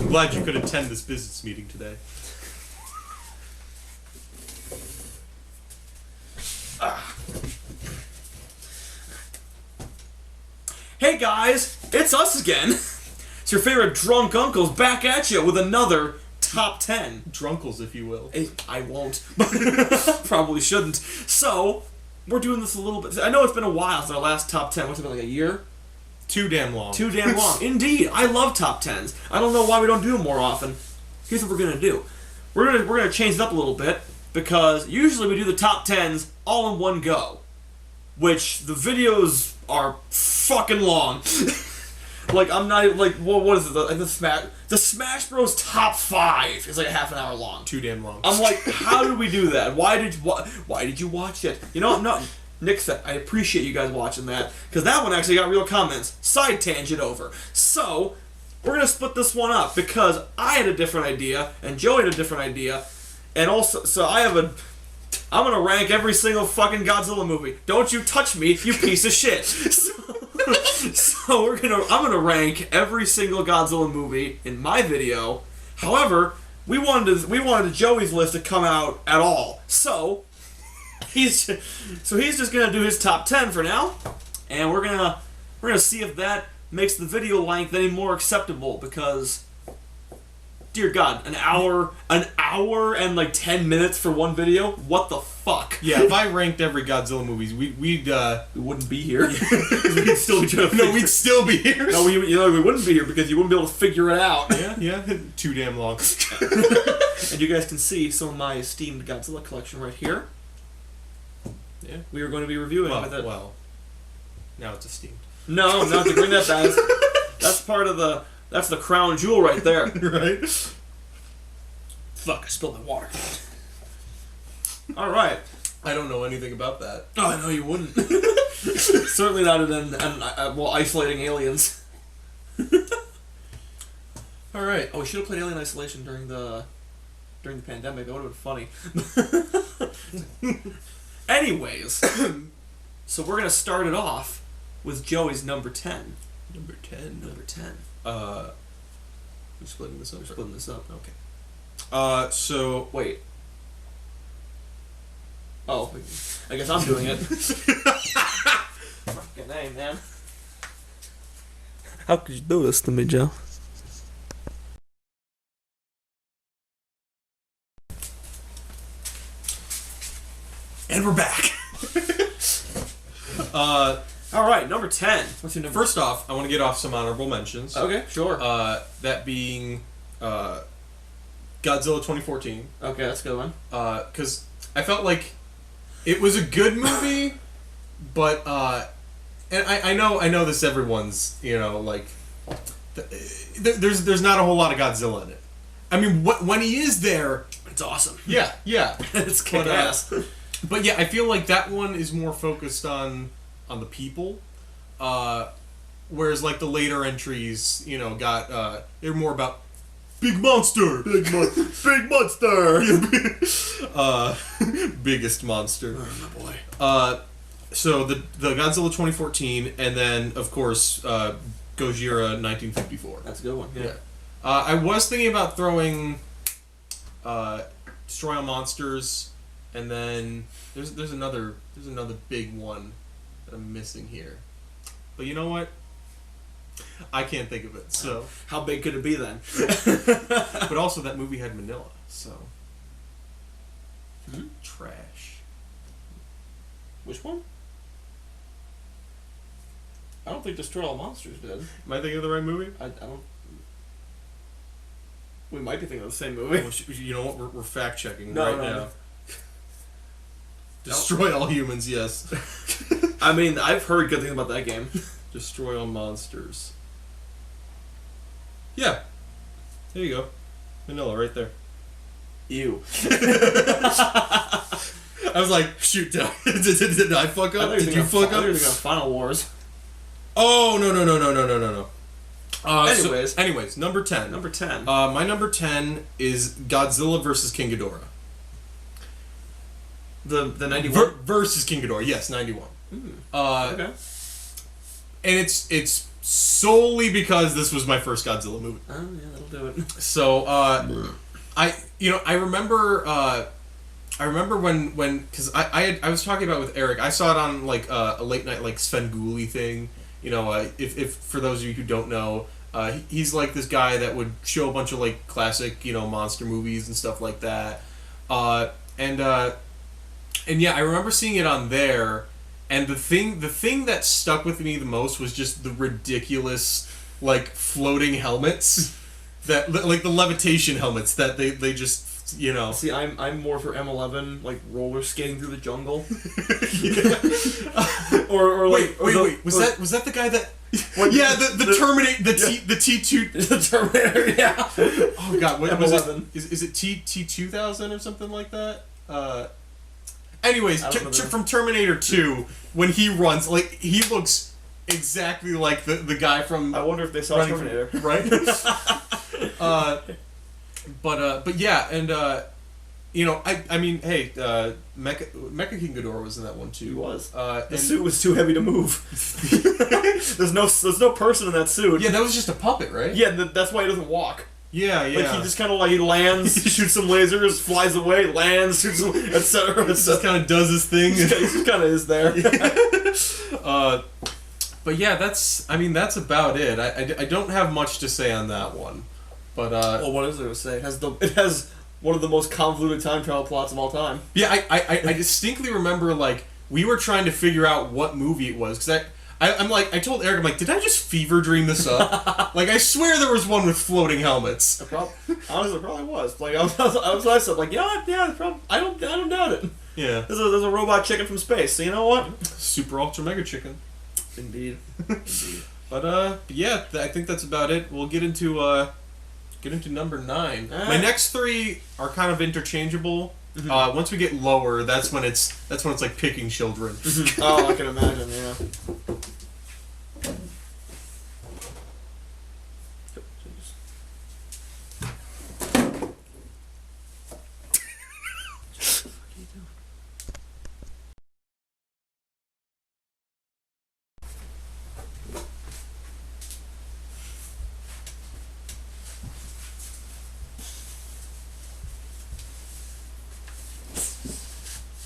I'm glad you could attend this business meeting today. Hey guys, it's us again. It's your favorite drunk uncles back at you with another top 10. Drunkles, if you will. I won't. Probably shouldn't. So, we're doing this a little bit. I know it's been a while since our last top 10. What's it been, like a year? Too damn long. Too damn long. Indeed. I love top 10s. I don't know why we don't do them more often. Here's what we're going to do. We're gonna change it up a little bit, because usually we do the top 10s all in one go. Which, the videos are fucking long. Like, I'm not even, like, what is it, the Smash Bros. Top 5 is like a half an hour long. Too damn long. I'm like, how did we do that? Why did you watch it? You know, no, Nick said, I appreciate you guys watching that, because that one actually got real comments. Side tangent over. So, we're going to split this one up, because I had a different idea, and Joey had a different idea, and also, so I'm going to rank every single fucking Godzilla movie. Don't you touch me, you piece of shit. So I'm gonna rank every single Godzilla movie in my video. However, we wanted Joey's list to come out at all. So he's just gonna do his top 10 for now, and we're gonna see if that makes the video length any more acceptable, because dear God, an hour and like 10 minutes for one video? What the fuck? Yeah, if I ranked every Godzilla movie, we wouldn't be here. We'd still be trying to No, we'd still be here. No, we wouldn't be here because you wouldn't be able to figure it out. Yeah, too damn long. And you guys can see some of my esteemed Godzilla collection right here. Yeah, we were going to be reviewing. Well, now it's esteemed. No, to bring that back. That's part of the. That's the crown jewel right there. Right? Fuck, I spilled my water. Alright. I don't know anything about that. Oh, I know you wouldn't. Certainly not in isolating aliens. Alright. Oh, we should have played Alien Isolation during the pandemic. That would have been funny. Anyways, so we're going to start it off with Joey's number 10. Number 10. We're splitting this up. Okay. So wait. Oh, I guess I'm doing it. Fucking name, man. How could you do this to me, Joe? And we're back. Alright, number 10. What's your number? First off, I want to get off some honorable mentions. Okay, sure. That being Godzilla 2014. Okay, that's a good one. Because I felt like it was a good movie, but and I know this everyone's, like, there's not a whole lot of Godzilla in it. I mean, when he is there, it's awesome. Yeah. It's kick-ass. But yeah, I feel like that one is more focused on the people, whereas like the later entries, got they're more about big monster, big monster, biggest monster. Oh boy. So the Godzilla 2014, and then of course Gojira 1954. That's a good one. Yeah. I was thinking about throwing Destroy All Monsters, and then there's another big one that I'm missing here. But you know what? I can't think of it, so... How big could it be then? But also that movie had Manila, so... Hmm? Trash. Which one? I don't think Destroy All Monsters did. Am I thinking of the right movie? I don't... We might be thinking of the same movie. You know what? We're fact-checking now. No. Destroy All Humans, yes. I mean, I've heard good things about that game. Destroy All Monsters. Yeah. There you go. Manila, right there. Ew. I was like, shoot, did I fuck up? Did you fuck up? I was thinking of Final Wars. Oh, no. Anyways, number 10. Number 10. My number 10 is Godzilla vs. King Ghidorah. The 91? Versus King Ghidorah, yes, 91. Okay. And it's solely because this was my first Godzilla movie. Oh yeah, that'll do it. So I remember when because I was talking about it with Eric. I saw it on like a late night like Svengoolie thing. If for those of you who don't know, he's like this guy that would show a bunch of like classic monster movies and stuff like that. And yeah, I remember seeing it on there. And the thing that stuck with me the most was just the ridiculous, like, floating helmets, that like the levitation helmets that they just See, I'm more for M11, like roller skating through the jungle. or like wait, was that the guy that? Yeah, the Terminator, the T2, the Terminator, yeah. Oh God, what was M11. it? Is it T2000 or something like that? Anyways, from Terminator 2, when he runs, like, he looks exactly like the guy from... I wonder if they saw Terminator. Right? But yeah, and, I mean, hey, Mecha King Ghidorah was in that one, too. He was. The suit was too heavy to move. There's no person in that suit. Yeah, that was just a puppet, right? Yeah, that's why he doesn't walk. Yeah. Like, he just kind of like, he lands, shoots some lasers, flies away, lands, shoots some, etc. Just kind of does his thing. He just kind of is there. But yeah, that's about it. I don't have much to say on that one. But, well, what is there to say? It has one of the most convoluted time travel plots of all time. Yeah, I distinctly remember, like, we were trying to figure out what movie it was, because I'm like, I told Eric, I'm like, did I just fever dream this up? Like, I swear there was one with floating helmets. Honestly, it probably was. Like, I said, like, yeah, probably, I don't doubt it. Yeah. There's a robot chicken from space, so you know what? Super ultra mega chicken. Indeed. But yeah, I think that's about it. We'll get into number 9. My next 3 are kind of interchangeable. Mm-hmm. Once we get lower, that's when it's like picking children. Mm-hmm. Oh, I can imagine. Yeah.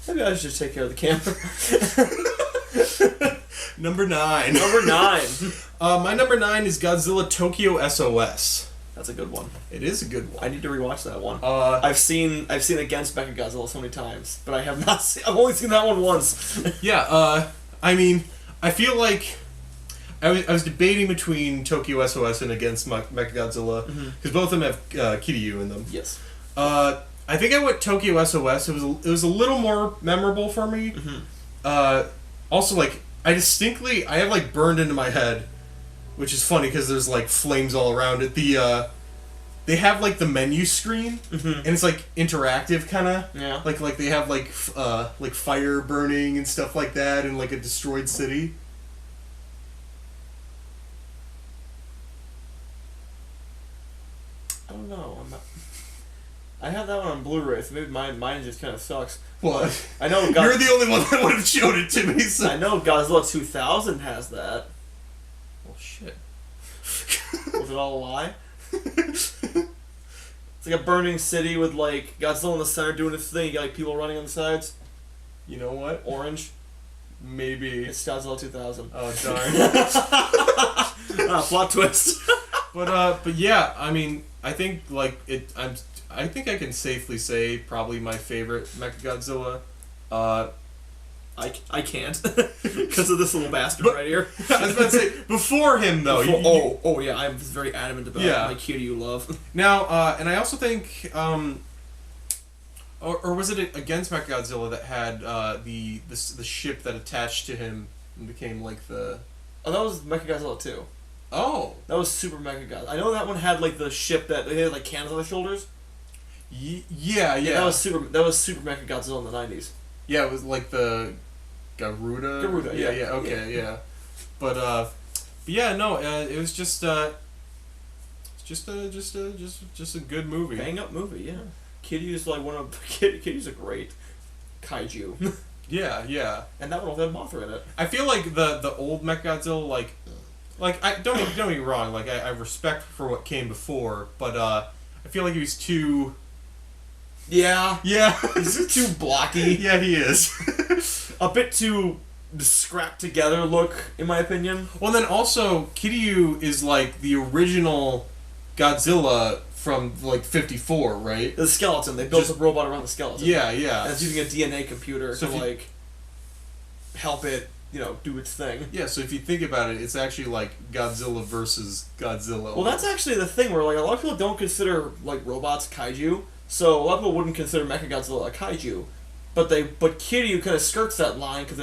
Maybe I should just take care of the camera. Number 9. Number 9. My number 9 is Godzilla Tokyo SOS. That's a good one. It is a good one. I need to rewatch that one. I've seen Against Mechagodzilla so many times, but I have not seen. I've only seen that one once. Yeah. I mean, I feel like I was debating between Tokyo SOS and Against Mechagodzilla because both of them have Kiryu in them. Yes. I think I went Tokyo SOS. It was a little more memorable for me. Mm-hmm. Also, like, I have like burned into my head, which is funny because there's like flames all around it. They have like the menu screen, and it's like interactive kind of. Yeah. Like they have like fire burning and stuff like that, in like a destroyed city. I don't know. I have that one on Blu-ray, so maybe mine just kind of sucks. Well, I know you're the only one that would have showed it to me. So. I know Godzilla 2000 has that. Well, shit. Was it all a lie? It's like a burning city with like Godzilla in the center doing his thing. You got like people running on the sides. You know what? Orange. Maybe. It's Godzilla 2000. Oh darn. Plot twist. But yeah, I mean, I think like I think I can safely say probably my favorite Mechagodzilla. I can't because of this little bastard right here. I was about to say before him though. Oh yeah, I'm very adamant about my Kiryu love. Now, and I also think, or was it Against Mechagodzilla that had the ship that attached to him and became like the. Oh, that was Mechagodzilla 2. Oh, that was Super Mechagodzilla. I know that one had like the ship that they had like cannons on their shoulders. Yeah. That was Super Mechagodzilla in the 90s. Yeah, it was like the Garuda. Yeah. Okay, yeah. But yeah, no. It was just a good movie. Bang up movie, yeah. Kiryu's like Kiryu's a great kaiju. Yeah. And that one also had Mothra in it. I feel like the old Mechagodzilla, like don't get me wrong, like I respect for what came before, but I feel like he was too. Yeah. Yeah, He's too blocky. Yeah, he is. A bit too scrapped together look, in my opinion. Well, then also Kiryu is like the original Godzilla from like '54, right? The skeleton. They built Just- a robot around the skeleton. Yeah, yeah. And it's using a DNA computer So to if you- like help it, do its thing. Yeah, so if you think about it, it's actually like Godzilla versus Godzilla. Well, that's actually the thing where like a lot of people don't consider like robots kaiju. So a lot of people wouldn't consider Mechagodzilla a kaiju, but Kiryu kind of skirts that line because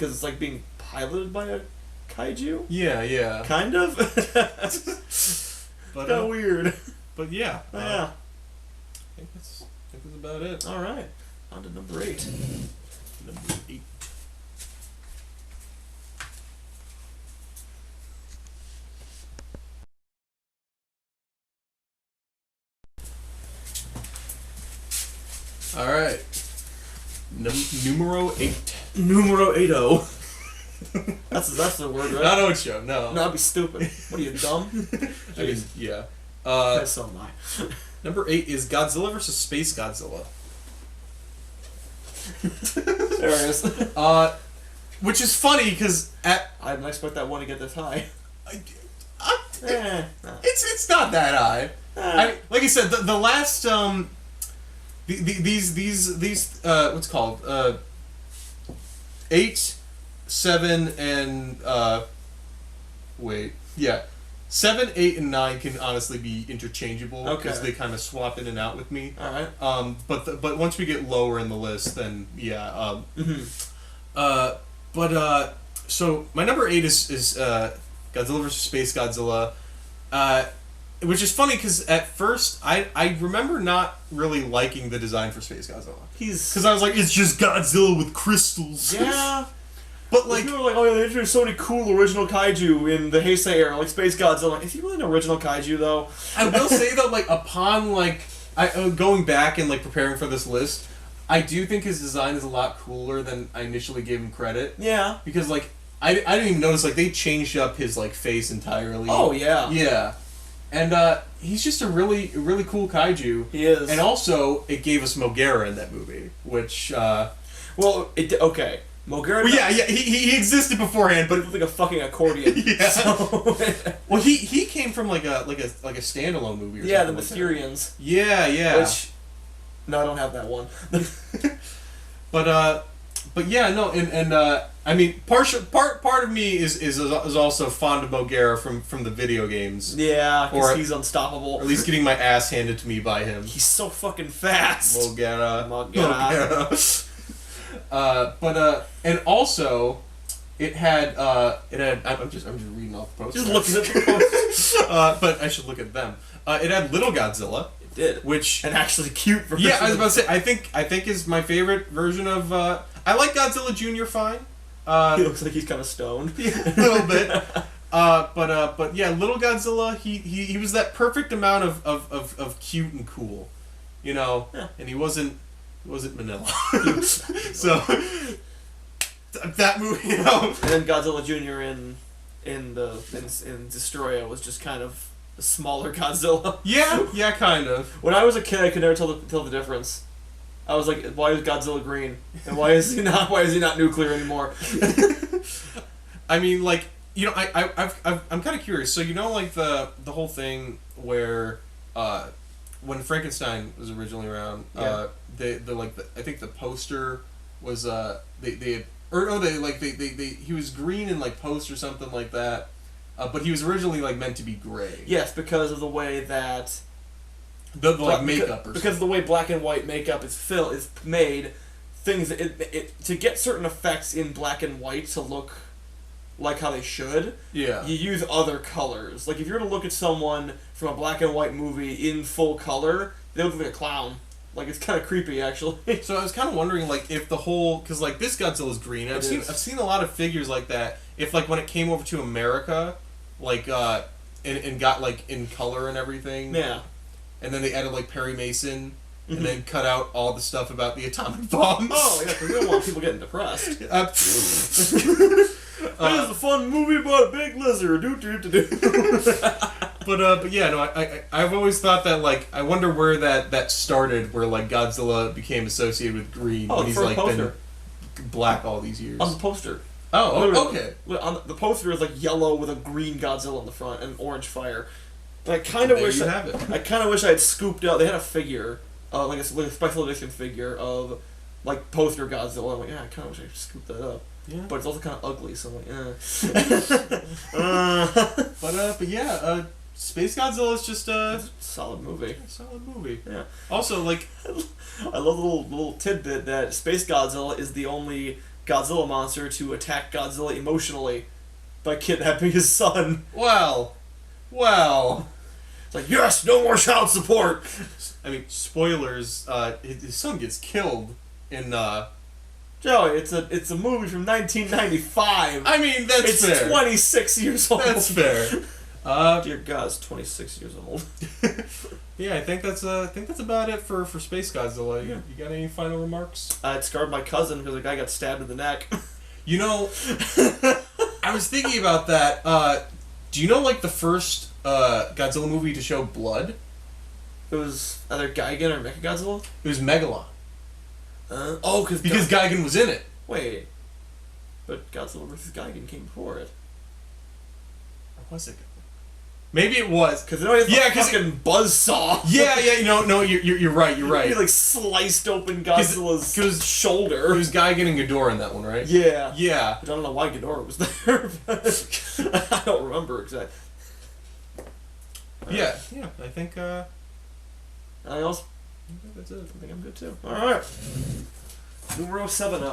it's like being piloted by a kaiju. Yeah. Kind of. But kind of weird. But yeah. Yeah. I think that's about it. All right. On to number 8. Number 8. All right. Numero 8. Numero 80. That's the word, right? Not Ocho, no. No, that'd be stupid. What are you, dumb? I mean, yeah. So am I. Number 8 is Godzilla versus Space Godzilla. There it is. Which is funny because I didn't expect that one to get this high. it's not that high. Like I said, the last these what's it called 8, 7, and 7, 8, and 9 can honestly be interchangeable because they kind of swap in and out with me. All right. But once we get lower in the list, then yeah. So my number 8 is Godzilla vs. Space Godzilla, which is funny because at first I remember not really liking the design for Space Godzilla. Because I was like, it's just Godzilla with crystals. Yeah. But like, people were like, oh yeah, they introduced so many cool original kaiju in the Heisei era, like Space Godzilla. Is he really an original kaiju though? I will say though, like upon like going back and like preparing for this list, I do think his design is a lot cooler than I initially gave him credit. Yeah. Because like I didn't even notice like they changed up his like face entirely. Oh yeah. Yeah. And he's just a really cool kaiju. He is. And also it gave us Mogera in that movie, which okay. Mogera. Well, yeah, he existed beforehand, But but it looked like a fucking accordion. Yeah. So, well, he came from like a standalone movie. Or yeah, the something like that. Mysterians. Yeah. Which, no, I don't have that one. But yeah, no, and I mean, part of me is also fond of Mogera from the video games, Yeah, Or- because he's unstoppable. or at least getting my ass handed to me by him. He's so fucking fast. Mogera. Mogera. And also, it had I'm just reading off the poster. Just looking at the post. But I should look at them. It had Little Godzilla, It did. which And actually cute version. yeah, I was about to say I think is my favorite version of. I like Godzilla Jr. fine. He looks like he's kind of stoned. A little bit. But yeah, Little Godzilla, he was that perfect amount of cute and cool, Yeah. and he wasn't Manila. So that movie, And then Godzilla Jr. in Destroya was just kind of a smaller Godzilla. yeah, kind of. When I was a kid, I could never tell the difference. I was like, why is Godzilla green? And why is he not nuclear anymore? I mean, like, I'm kind of curious. So like the whole thing where when Frankenstein was originally around, Yeah. I think the poster was he was green in like post or something like that, but he was originally like meant to be gray. Yes, because of the way that The like makeup or because of the way black and white makeup is made, things to get certain effects in black and white to look like how they should. Yeah. You use other colors. Like if you were to look at someone from a black and white movie in full color, they look like a clown. Like it's kind of creepy actually. So I was kind of wondering like if the whole because like this Godzilla's green. I've seen a lot of figures like that. If like when it came over to America, like and got like in color and everything. Yeah. And then they added like Perry Mason, and then cut out all the stuff about the atomic bombs. Oh yeah, because we don't want people getting depressed. This is a fun movie about a big lizard. But yeah, no, I've always thought that, like, I wonder where that started, where, like, Godzilla became associated with green when he's, like, been black all these years. On the poster. Oh, okay. The poster is, like, yellow with a green Godzilla in the front and orange fire. And I kind of wish I kind of wish I had scooped out. They had a figure, like a special edition figure of, like, poster Godzilla. I'm like, yeah, I kind of wish I scooped that up. Yeah. But it's also kind of ugly, so I'm like, But yeah, Space Godzilla is just a solid movie. Solid movie. Yeah. Also, like, I love the little tidbit that Space Godzilla is the only Godzilla monster to attack Godzilla emotionally by kidnapping his son. well. It's like, yes, no more child support. I mean, spoilers. His son gets killed in. Joey, it's a movie from 1995. I mean, that's fair. It's 26 years old. That's fair. Dear God, it's 26 years old. Yeah, I think that's about it for Space Godzilla. Yeah. You got any final remarks? It scarred my cousin because the guy got stabbed in the neck. You know, I was thinking about that. Do you know, like, the first Godzilla movie to show blood? It was either Gigan or Mechagodzilla? It was Megalon. Because Gigan was in it. Wait. But Godzilla vs. Gigan came before it. Or was it? Maybe it was. Because it always had the fucking buzzsaw. Yeah, no, you're right. He, like, sliced open Godzilla's shoulder. It was Gigan and Ghidorah in that one, right? Yeah. Yeah. But I don't know why Ghidorah was there. I don't remember exactly. Yeah, I think, Anything else? that's it. I think I'm good too. Alright. Numero 70.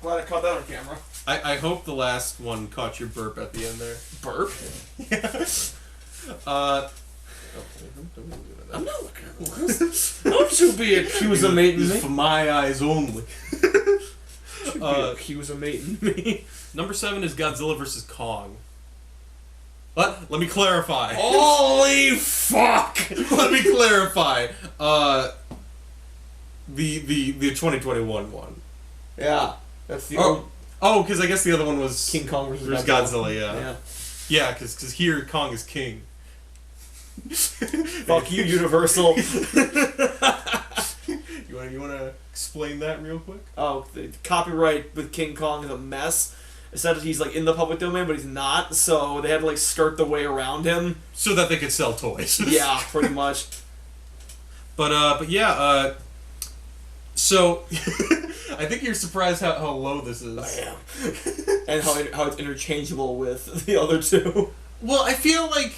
Glad I caught that on camera. I hope the last one caught your burp at the end there. Burp? Yeah. I'm not looking at this. Don't you be accusimating me. For my eyes only. Accusimating me. Number 7 is Godzilla vs. Kong. What? Let me clarify. Holy fuck! Let me clarify. The 2021 one. Yeah. That's the because I guess the other one was King Kong vs. Godzilla. Yeah. Yeah, because here Kong is king. Fuck you, Universal. You wanna explain that real quick? Oh, the copyright with King Kong is a mess. It said that he's like in the public domain, but he's not. So they had to like skirt the way around him so that they could sell toys. Yeah, pretty much. But yeah. So I think you're surprised how low this is. I am. And how it's interchangeable with the other two. Well, I feel like,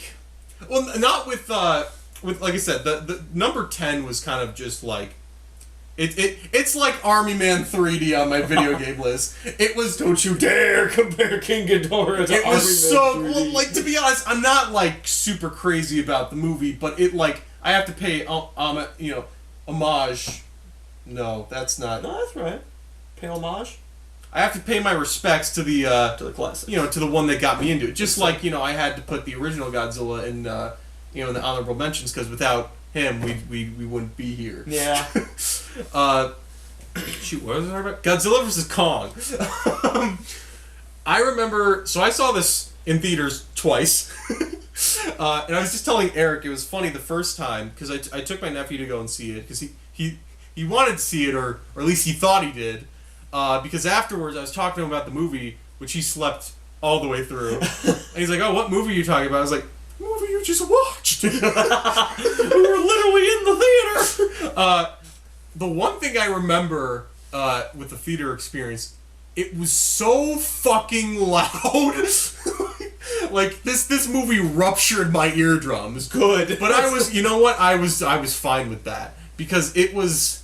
not with like I said, the number 10 was kind of just like, it's like Army Man 3D on my video game list. It was, don't you dare compare King Ghidorah to Army Man 3D. It was so, well, like, to be honest, I'm not like super crazy about the movie, but it like I have to pay homage. No, that's not. No, that's right. Pay homage. I have to pay my respects to the classic. To the one that got me into it. Just like, I had to put the original Godzilla in in the honorable mentions, because without him we wouldn't be here. Yeah. Shoot, what was I talking about? Godzilla vs. Kong. I remember, so I saw this in theaters twice. And I was just telling Eric, it was funny the first time, because I took my nephew to go and see it, because he wanted to see it, or at least he thought he did. Because afterwards, I was talking to him about the movie, which he slept all the way through. And he's like, "Oh, what movie are you talking about?" I was like, "The movie you just watched." We were literally in the theater. The one thing I remember with the theater experience, it was so fucking loud. Like, this movie ruptured my eardrums. Good. But I was, you know what? I was fine with that. Because it was,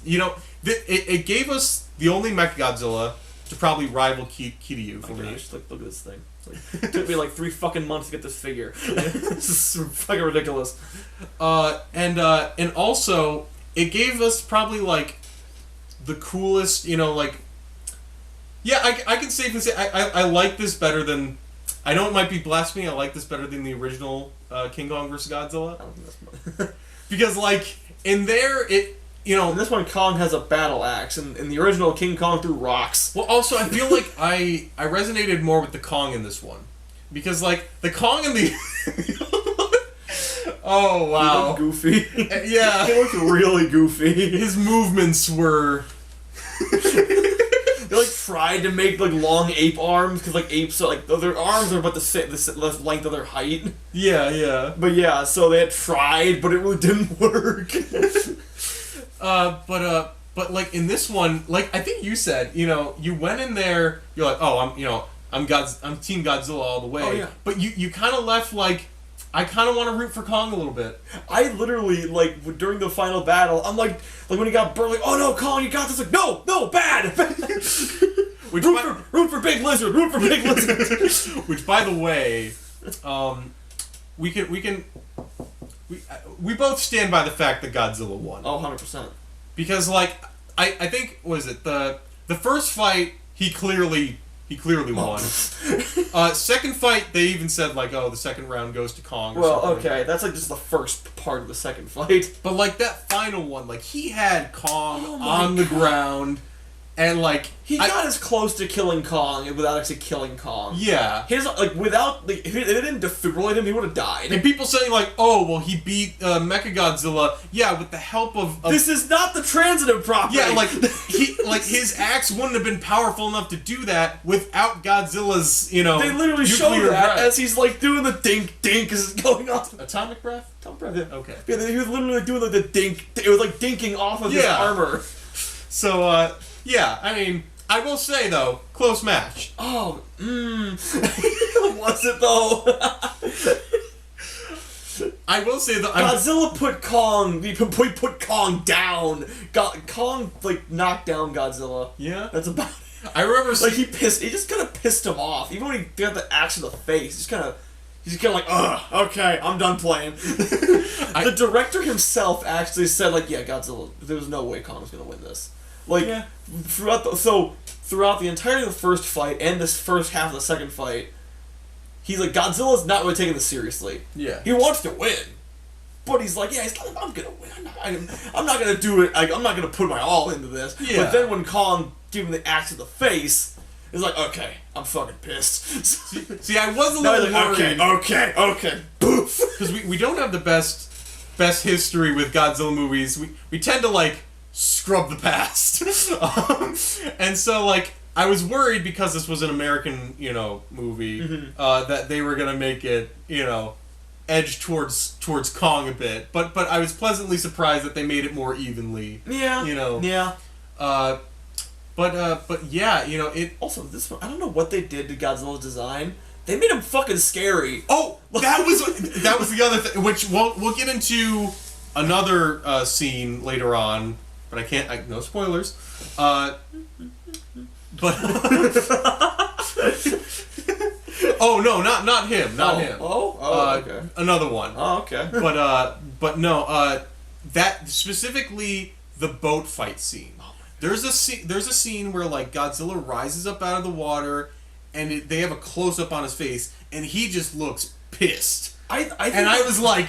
it gave us the only Mechagodzilla to probably rival Kiryu for me. Gosh, look at this thing. It took me like 3 fucking months to get this figure. This is fucking ridiculous. And also, it gave us probably like the coolest, I can safely say I like this better than I know it might be blasphemy. I like this better than the original King Kong vs. Godzilla. I don't think that's Because, like, in there, it, you know... In this one, Kong has a battle axe, and in the original, King Kong threw rocks. Well, also, I feel like I resonated more with the Kong in this one. Because, like, the Kong in the... Oh, wow. He looked goofy. Yeah. He looked really goofy. His movements were... They, like, tried to make, like, long ape arms, because, like, apes are, like, their arms are about the length of their height. Yeah, yeah. But, yeah, so they had tried, but it really didn't work. But, like, in this one, like, I think you said, you know, you went in there, you're like, oh, I'm Team Godzilla all the way. Oh, yeah. But you kind of left, like, I kind of want to root for Kong a little bit. I literally, like, during the final battle, I'm like when he got burned, like, oh no, Kong, you got this. Like, no, bad. root for Big Lizard. Root for Big Lizard. Which, by the way, we both stand by the fact that Godzilla won. Oh, 100%. Because, like, I think, what is it, the first fight, he clearly won. Second fight, they even said, like, oh, the second round goes to Kong. Or something. Okay, that's like just the first part of the second fight. But, like, that final one, like, he had Kong on the ground, and, like... He got as close to killing Kong without actually killing Kong. Yeah. His, like, without... Like, if they didn't defibrillate him, he would have died. And people saying, like, oh, well, he beat Mechagodzilla, yeah, with the help of... This is not the transitive property! Yeah, like, his axe wouldn't have been powerful enough to do that without Godzilla's, you know... They literally show that breath. as he's, like, doing the dink as it's going off. Atomic breath? Atomic breath, yeah. Okay. Yeah, he was literally doing, like, the dink. It was, like, dinking off of his armor. So, yeah, I mean... I will say, though, close match. Oh, was it, though? I will say that Godzilla put Kong... He put Kong down. Kong, like, knocked down Godzilla. Yeah? That's about it. I remember... Like, he just kind of pissed him off. Even when he got the axe in the face, he's kind of like, ugh, okay, I'm done playing. The director himself actually said, like, yeah, Godzilla, there was no way Kong was going to win this. Like, yeah. throughout the entirety of the first fight and this first half of the second fight, he's like, Godzilla's not really taking this seriously. Yeah. He wants to win. But he's like, yeah, I'm going to win. I'm not going to do it. I'm not going to put my all into this. Yeah. But then when Kong gave him the axe to the face, it's like, okay, I'm fucking pissed. See, I was a little worried. Okay. Boof. Because we don't have the best history with Godzilla movies. We tend to, like, scrub the past. And so, like, I was worried because this was an American, you know, movie, that they were going to make it, you know, edge towards Kong a bit. But I was pleasantly surprised that they made it more evenly. Yeah. You know. Yeah. But yeah, you know, it... Also, this one, I don't know what they did to Godzilla's design. They made him fucking scary. Oh, that was the other thing, which we'll get into another scene later on, but I can't. No spoilers. But oh no, not him, not him. Oh, okay. Another one. Oh, okay. But no, that specifically the boat fight scene. There's a scene where, like, Godzilla rises up out of the water, and they have a close up on his face, and he just looks pissed. I was like,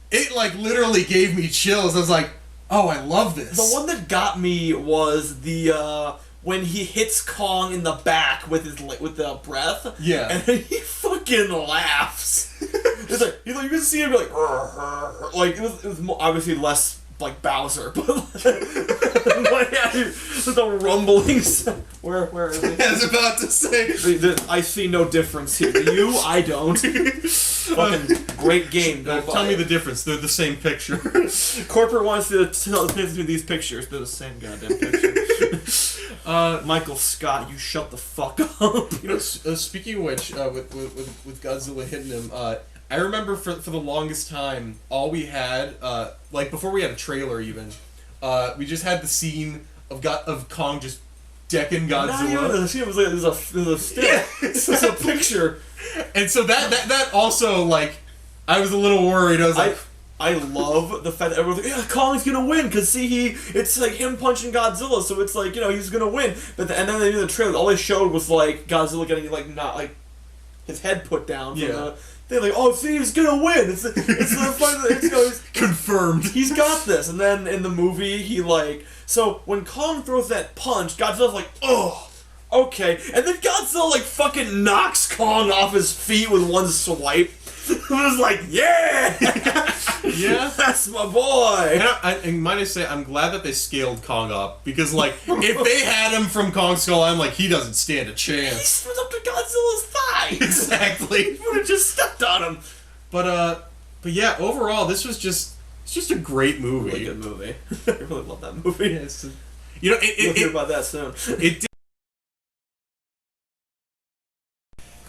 it, like, literally gave me chills. I was like, oh, I love this. The one that got me was the when he hits Kong in the back with the breath. Yeah. And then he fucking laughs. It's like you can see him be like, like it was obviously less like Bowser, but the rumblings. Where is he? I was about to say. I see no difference here. You, I don't. Fucking great game. Tell me the difference. They're the same picture. Corporate wants to tell the difference between these pictures. They're the same goddamn picture. Michael Scott, you shut the fuck up. You know, speaking of which, with Godzilla hitting him, I remember for the longest time, all we had, like before we had a trailer even, we just had the scene of Kong just decking Godzilla. The scene was like there's a stick. Yeah. It's a picture. And so that also, like, I was a little worried. I was like, I love the fact that everyone's like, yeah, Kong's gonna win, because see, it's like him punching Godzilla, so it's like, you know, he's gonna win. And then they did the trailer, all they showed was like Godzilla getting like not like his head put down. From Yeah. they're like, oh, see, he's gonna win. It's the fun. He's Confirmed. he's got this. And then in the movie, he like so when Kong throws that punch, Godzilla's like, oh. Okay, and then Godzilla like fucking knocks Kong off his feet with one swipe. It was like, yeah, Yeah. that's my boy. And might I say, I'm glad that they scaled Kong up, because like if they had him from Kong Skull, I'm like, he doesn't stand a He chance. stood up to Godzilla's thigh. Exactly. He would have just stepped on him. But yeah, overall, this was it's just a great movie. Really good movie. I really love that movie. Yeah, you know, You'll hear about that soon. it did.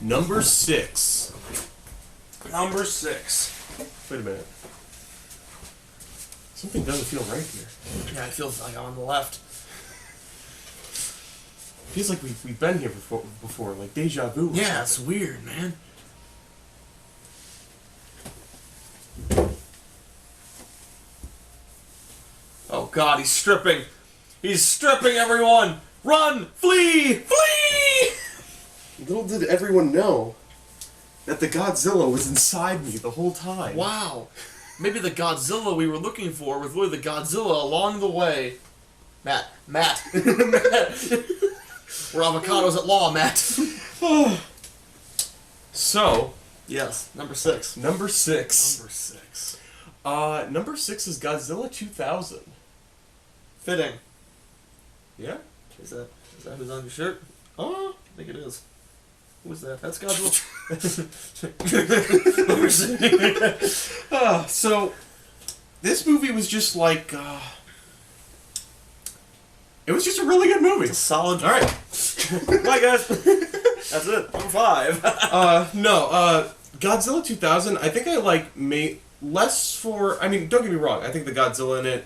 Number 6. Number 6. Wait a minute. Something doesn't feel right here. Yeah, it feels like I'm on the left. Feels like we've been here before, like deja vu. or Yeah, it's something. weird, man. Oh God, he's stripping. He's stripping everyone. Run! Flee! Flee! Little did everyone know that the Godzilla was inside me the whole time. Wow. Maybe the Godzilla we were looking for was really the Godzilla along the way. Matt. Matt. We're avocados at law, Matt. So, Yes, number 6. number 6. Number 6. Number 6 is Godzilla 2000. Fitting. Yeah? Is that who's on your shirt? Uh, I think it is. Who was that? That's Godzilla. Number 6. so, this movie was just like, it was just a really good movie. Solid. Alright. Bye, guys. That's it. Number 5. Godzilla 2000, I think I like less for, I mean, don't get me wrong, I think the Godzilla in it,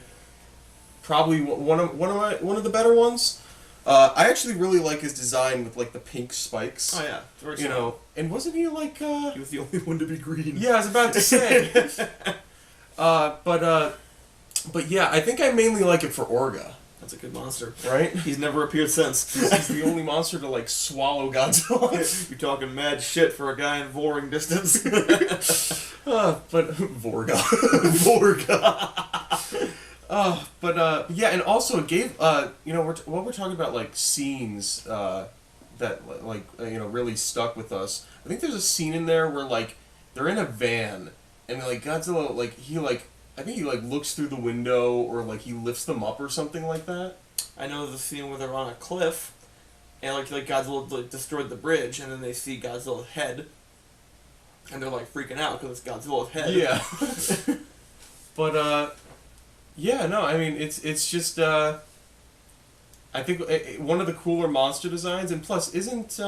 probably one of the better ones. I actually really like his design with like the pink spikes. Oh yeah, very You know, and wasn't he like he was the only one to be green. Yeah, I was about to say. But yeah, I think I mainly like it for Orga, That's a good monster. right? He's never appeared since. He's the only monster to like swallow Godzilla. You're talking mad shit for a guy in voring distance. But Vorga. Vorga. Yeah, and also it gave you know, we're talking about like scenes that like really stuck with us. I think there's a scene in there where like they're in a van and like Godzilla like I think he like looks through the window or like he lifts them up or something like that. I know the scene where they're on a cliff, and like Godzilla like destroyed the bridge, and then they see Godzilla's head, and they're like freaking out because it's Godzilla's head. Yeah. But yeah, no, I mean it's just I think one of the cooler monster designs, and plus isn't It's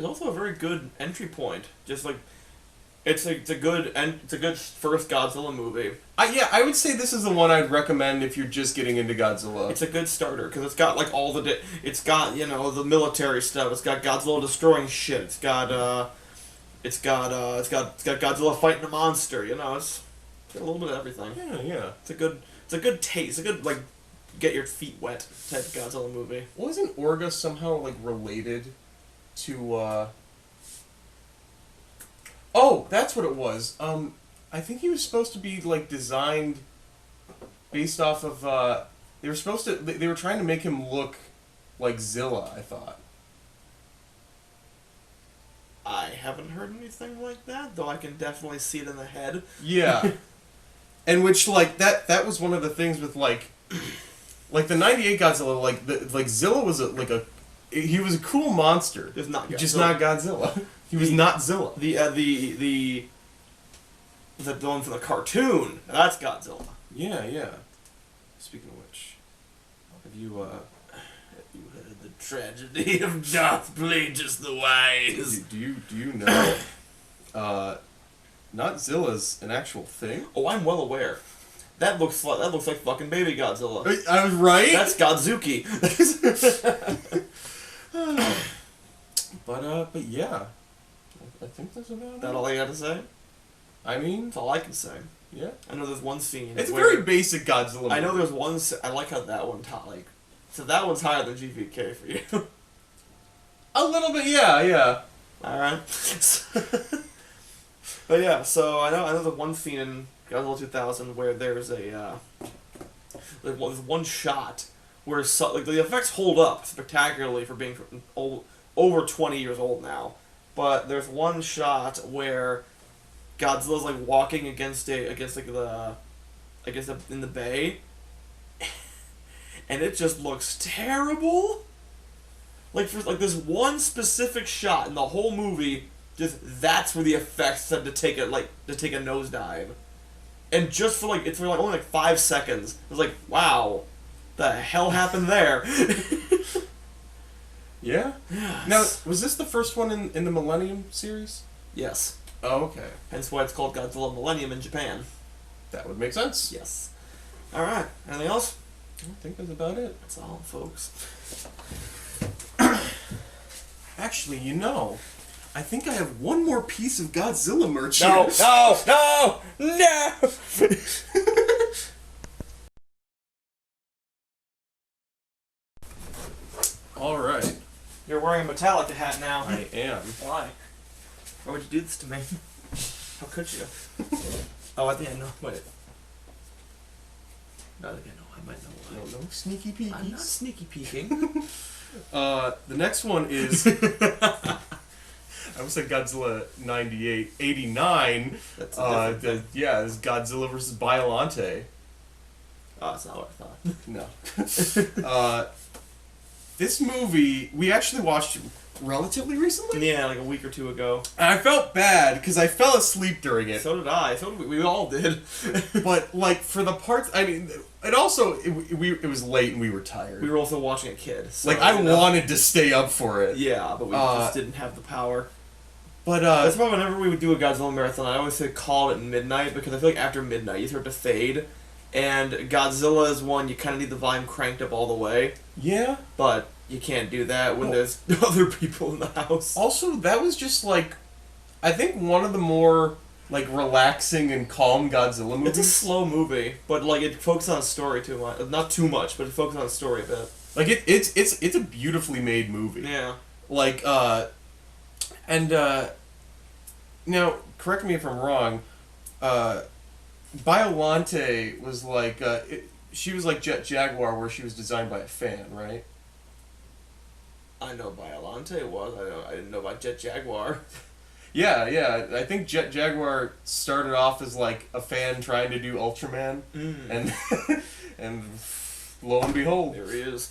also a very good entry point. Just like it's a good first Godzilla movie. yeah, I would say this is the one I'd recommend if you're just getting into Godzilla. It's a good starter because it's got like all the it's got the military stuff. It's got Godzilla destroying shit. It's got Godzilla fighting a monster. It's got a little bit of everything. Yeah. It's a good taste. It's a good like get your feet wet type of Godzilla movie. Wasn't Orga somehow like related to Oh, that's what it was. I think he was supposed to be like designed based off of they were trying to make him look like Zilla, I thought. I haven't heard anything like that, though I can definitely see it in the head. Yeah. And which like that was one of the things with like the 98 Godzilla, like Zilla was he was a cool monster. Just not Godzilla. Just not Godzilla. He was not Zilla. The one from the cartoon. That's Godzilla. Yeah. Speaking of which, have you heard the tragedy of Darth Plagueis the Wise? do you know not Zilla's an actual thing? Oh, I'm well aware. That looks like fucking baby Godzilla. I was right. That's Godzuki. But yeah, I think that's about That it. all you got to say? I mean, That's all I can say. yeah, I know there's one scene. it's a where- very basic Godzilla movie. I know there's one. I like how that one so that one's higher than GVK for you. A little bit, yeah. All right. But yeah, so I know the one scene in Godzilla 2000 where there's there's one shot where like the effects hold up spectacularly for being over 20 years old now. But there's one shot where Godzilla's like walking in the bay, and it just looks terrible. Like for this one specific shot in the whole movie, that's where the effects said to take a nosedive, and just for only like 5 seconds, it was like, wow, the hell happened there? Yeah. Yes. Now, was this the first one in the Millennium series? Yes. Oh, okay. Hence why it's called Godzilla Millennium in Japan. That would make sense. Yes. All right. Anything else? I think that's about it. That's all, folks. Actually, I think I have one more piece of Godzilla merch No! here. All right. You're wearing a Metallica hat now. I am. Why? Why would you do this to me? How could you? Oh, I think I know. Wait. No, I think I know. I might know why. No sneaky peekies. I'm not sneaky peeking. The next one is... I almost said Godzilla 89. That's a different thing. This is Godzilla versus Biollante. Oh, that's not what I thought. No. This movie, we actually watched relatively recently. Yeah, like a week or two ago. And I felt bad because I fell asleep during it. So did I. So did we all did. But like for the parts, I mean, it was late and we were tired. We were also watching a kid. So, like I wanted to stay up for it. Yeah, but we just didn't have the power. But that's why whenever we would do a Godzilla marathon, I always say call it at midnight, because I feel like after midnight you start to fade, and Godzilla is one you kind of need the volume cranked up all the way. Yeah. But you can't do that when there's other people in the house. Also, that was just like, I think one of the more like relaxing and calm Godzilla movies. It's a slow movie, but like it focuses on a story too much. Not too much, but it focuses on a story a bit. Like it's a beautifully made movie. Yeah. Like now correct me if I'm wrong. Biollante was like she was like Jet Jaguar, where she was designed by a fan, right? I know Biollante was. I didn't know about Jet Jaguar. Yeah. I think Jet Jaguar started off as like a fan trying to do Ultraman, and lo and behold, There he is.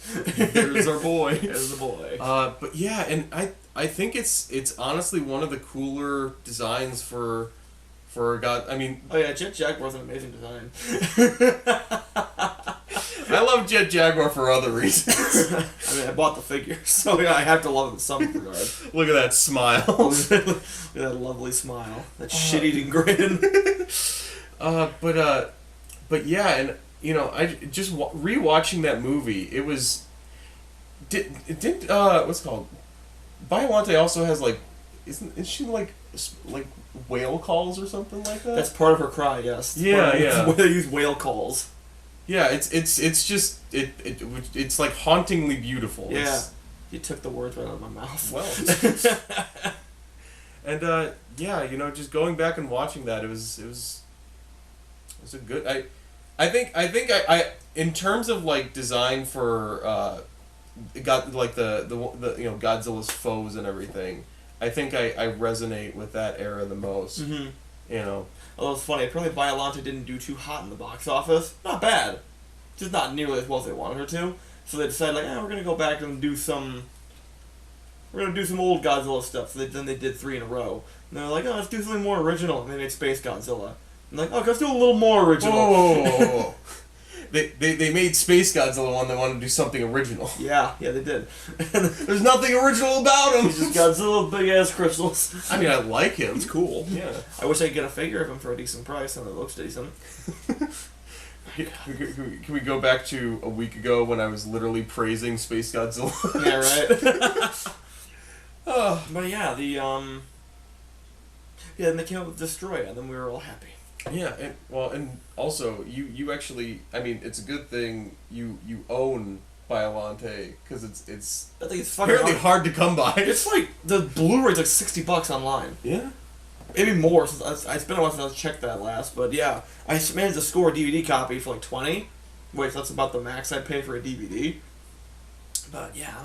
there's our boy. There's the boy. But yeah, and I think it's honestly one of the cooler designs for God. I mean, Oh yeah, Jet Jaguar's an amazing design. I love Jet Jaguar for other reasons. I mean, I bought the figure, so yeah, I have to love it in some regard. Look at that smile. Look at that lovely smile, that shit-eating grin. But yeah, and I just rewatching that movie. It was what's it called? Biollante also has like, isn't she like whale calls or something like that? That's part of her cry, yes. Yeah. They use whale calls. Yeah, it's just it's like hauntingly beautiful. Yeah, you took the words right out of my mouth. Well, and just going back and watching that, it was a good. I think I in terms of like design for got like the Godzilla's foes and everything. I think I resonate with that era the most. Mm-hmm. Although it's funny, apparently Biollante didn't do too hot in the box office. Not bad. Just not nearly as well as they wanted her to. So they decided, we're going to go back and do some... We're going to do some old Godzilla stuff. So then they did 3 in a row. And they're like, let's do something more original. And they made Space Godzilla. And like, let's do a little more original. Whoa. They made Space Godzilla one that wanted to do something original. Yeah, they did. There's nothing original about him. He's just Godzilla with big-ass crystals. I mean, I like him. He's cool. Yeah. I wish I could get a figure of him for a decent price, and it looks decent. Can we go back to a week ago when I was literally praising Space Godzilla? Yeah, right? But yeah, and they came up with Destroy, and then we were all happy. Yeah, and also you actually, I mean, it's a good thing you own Biollante because it's I think it's fucking apparently hard to come by. It's like the Blu-ray's like $60 online. Yeah. Maybe more. Since it's been a while since I checked that last, but yeah, I managed to score a DVD copy for like $20, which that's about the max I'd pay for a DVD. But yeah,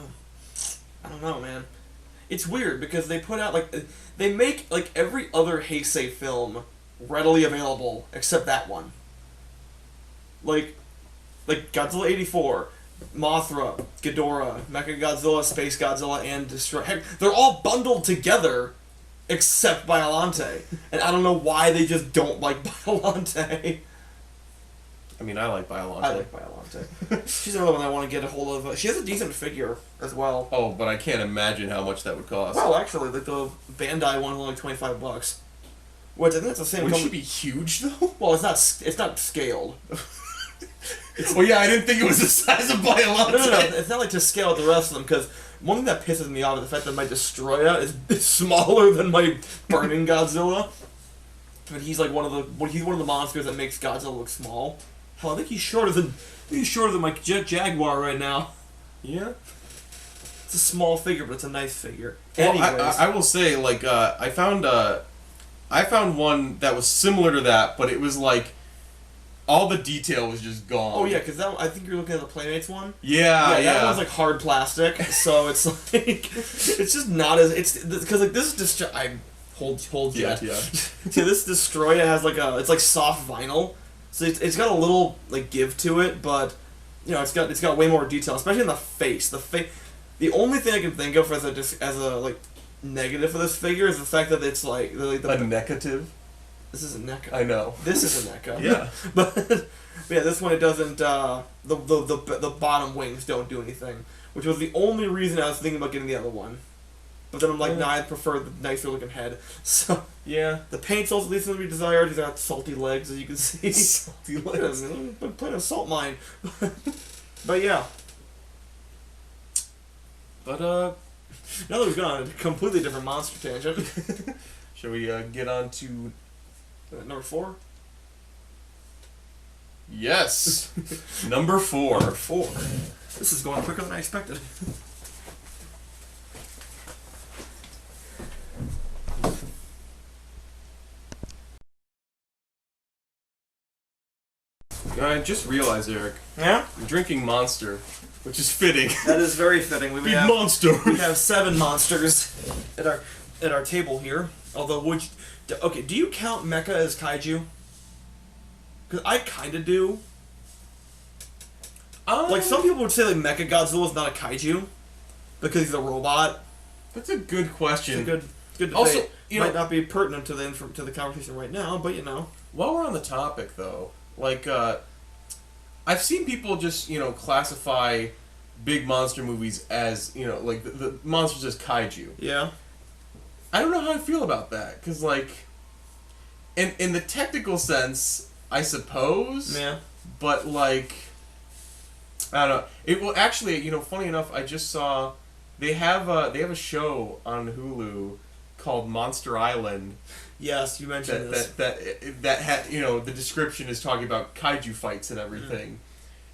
I don't know, man. It's weird because they put out they make like every other Heisei film readily available except that one. Like Godzilla '84, Mothra, Ghidorah, Mechagodzilla, Space Godzilla, and Destroy. Heck, they're all bundled together. Except Biollante. And I don't know why they just don't like Biollante. I mean, I like Biollante. I like Biollante. She's another one I want to get a hold of. She has a decent figure as well. Oh, but I can't imagine how much that would cost. Well, actually, like the Bandai one was only $25. Which I think it's the same. Would she be huge though? Well, it's not scaled. Well, yeah, I didn't think it was the size of Biollante. No, it's not like to scale with the rest of them because one thing that pisses me off is the fact that my Destroyer is smaller than my Burning Godzilla. But he's like one of the monsters that makes Godzilla look small. Hell, I think he's shorter than my Jet Jaguar right now. Yeah. It's a small figure, but it's a nice figure. Well, Anyways, I will say, like, I found one that was similar to that, but it was like all the detail was just gone. oh yeah, because I think you're looking at the Playmates one. Yeah, yeah. That one's like hard plastic, so it's like it's just not as because like this is just I hold yet. Yeah. See, this Destroyer has it's like soft vinyl, so it's got a little like give to it, but you know it's got way more detail, especially in the face. The only thing I can think of as a like negative for this figure is the fact that it's like the negative. This is a NECA. I know. This is a NECA. Yeah. but yeah, this one it doesn't. The bottom wings don't do anything, which was the only reason I was thinking about getting the other one. But then I'm like, nah, I prefer the nicer looking head. So yeah, the paint's also leaves something to be desired. He's got salty legs, as you can see. Salty legs. Been playing a salt mine. But yeah. But now that we've gone on a completely different monster tangent. shall we get on to number 4? yes, number 4. Number 4. This is going quicker than I expected. I just realized, Eric, Yeah? I'm drinking Monster, which is fitting. That is very fitting. Big monster. We have 7 monsters at our table here. Although, do you count Mecha as kaiju? Because I kind of do. Like some people would say, like Mecha Godzilla is not a kaiju because he's a robot. That's a good question. It's a good debate. Also, might not be pertinent to the conversation right now, but you know. While we're on the topic, though, like I've seen people just classify big monster movies as like the monsters as kaiju. Yeah. I don't know how I feel about that because like in the technical sense, I suppose. Yeah. But like I don't know. It will actually, funny enough, I just saw they have a show on Hulu called Monster Island. Yes, you mentioned this. That had the description is talking about kaiju fights and everything,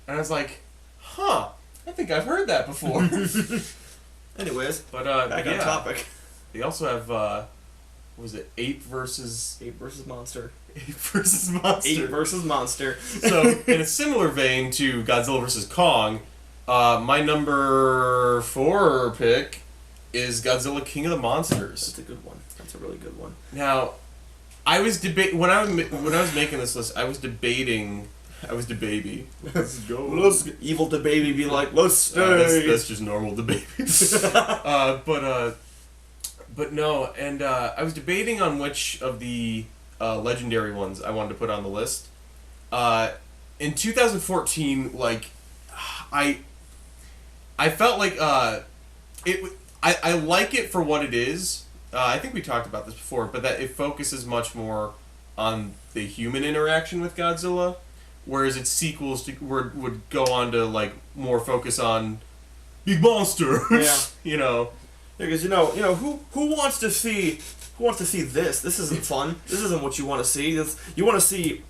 and I was like, huh, I think I've heard that before. Anyways, but back on topic. They also have what was it, Ape versus Monster. Ape versus Monster. Ape versus Monster. So in a similar vein to Godzilla versus Kong, my number 4 pick is Godzilla King of the Monsters. That's a good one. That's a really good one. Now, I was when I was making this list, I was debating. Let's go. Evil DeBaby be like, let's stay. That's just normal DeBaby. But no, and I was debating on which of the legendary ones I wanted to put on the list. In 2014, like I felt like I like it for what it is. I think we talked about this before, but that it focuses much more on the human interaction with Godzilla, whereas its sequels would go on to like more focus on big monster. Yeah. Because who wants to see this? This isn't fun. This isn't what you want to see. You want to see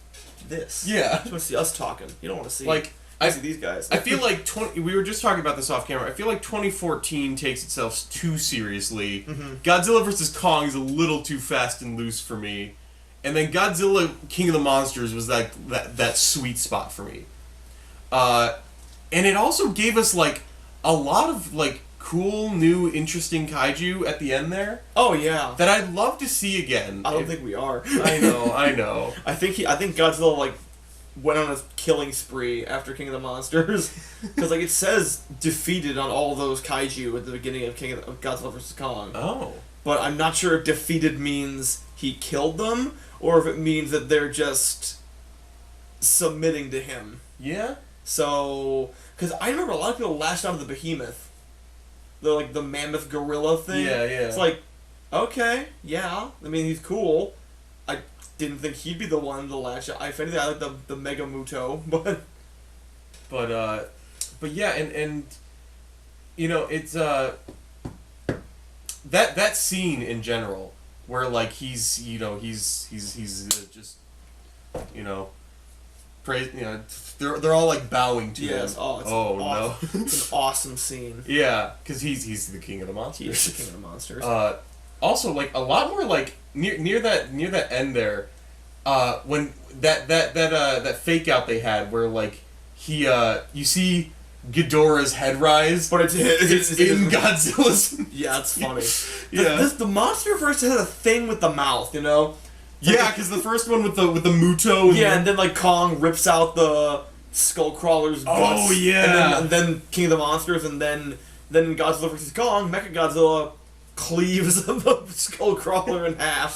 this. Yeah. You want to see us talking. You don't want to see like I see these guys. I feel like we were just talking about this off camera. I feel like 2014 takes itself too seriously. Mm-hmm. Godzilla vs. Kong is a little too fast and loose for me. And then Godzilla King of the Monsters was that sweet spot for me. And it also gave us like a lot of like cool, new, interesting kaiju at the end there. Oh yeah. That I'd love to see again. I don't think we are. I know. I think Godzilla like went on a killing spree after King of the Monsters, because like it says defeated on all those kaiju at the beginning of Godzilla vs. Kong. Oh. But I'm not sure if defeated means he killed them or if it means that they're just submitting to him. Yeah. So, because I remember a lot of people lashed onto the behemoth, the mammoth gorilla thing. Yeah. It's like, okay, yeah. I mean, he's cool. I didn't think he'd be the one to lash out. If anything, I like the Mega Muto, but yeah, and you know, it's that scene in general where like he's just praise, they're all like bowing to him. yes, No, it's an awesome scene. Yeah, because he's the king of the monsters. He is the king of the monsters. Also, like a lot more like near that end there, when that fake out they had where like you see Ghidorah's head rise, but it's in Godzilla's. Yeah, it's funny. Yeah, the MonsterVerse has a thing with the mouth, you know. Yeah, because the first one with the Muto. And then like Kong rips out the Skullcrawler's guts. Oh yeah. And then King of the Monsters, and then Godzilla vs. Kong, Mechagodzilla cleaves the Skullcrawler in half.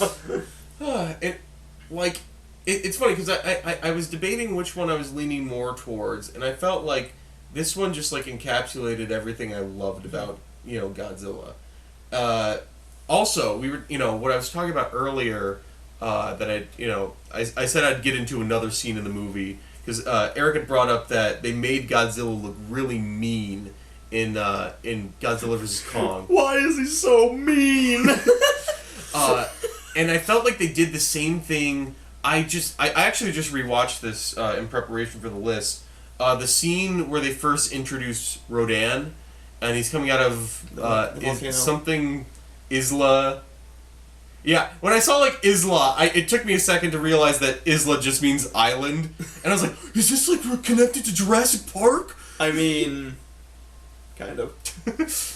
It's funny because I was debating which one I was leaning more towards, and I felt like this one just like encapsulated everything I loved about Godzilla. Also, we were what I was talking about earlier. That I said I'd get into another scene in the movie because Eric had brought up that they made Godzilla look really mean in Godzilla vs. Kong. Why is he so mean? And I felt like they did the same thing. I actually just rewatched this in preparation for the list. The scene where they first introduced Rodan, and he's coming out of something Isla. Yeah, when I saw like Isla, it took me a second to realize that Isla just means island, and I was like, "Is this like connected to Jurassic Park?" I mean, kind of.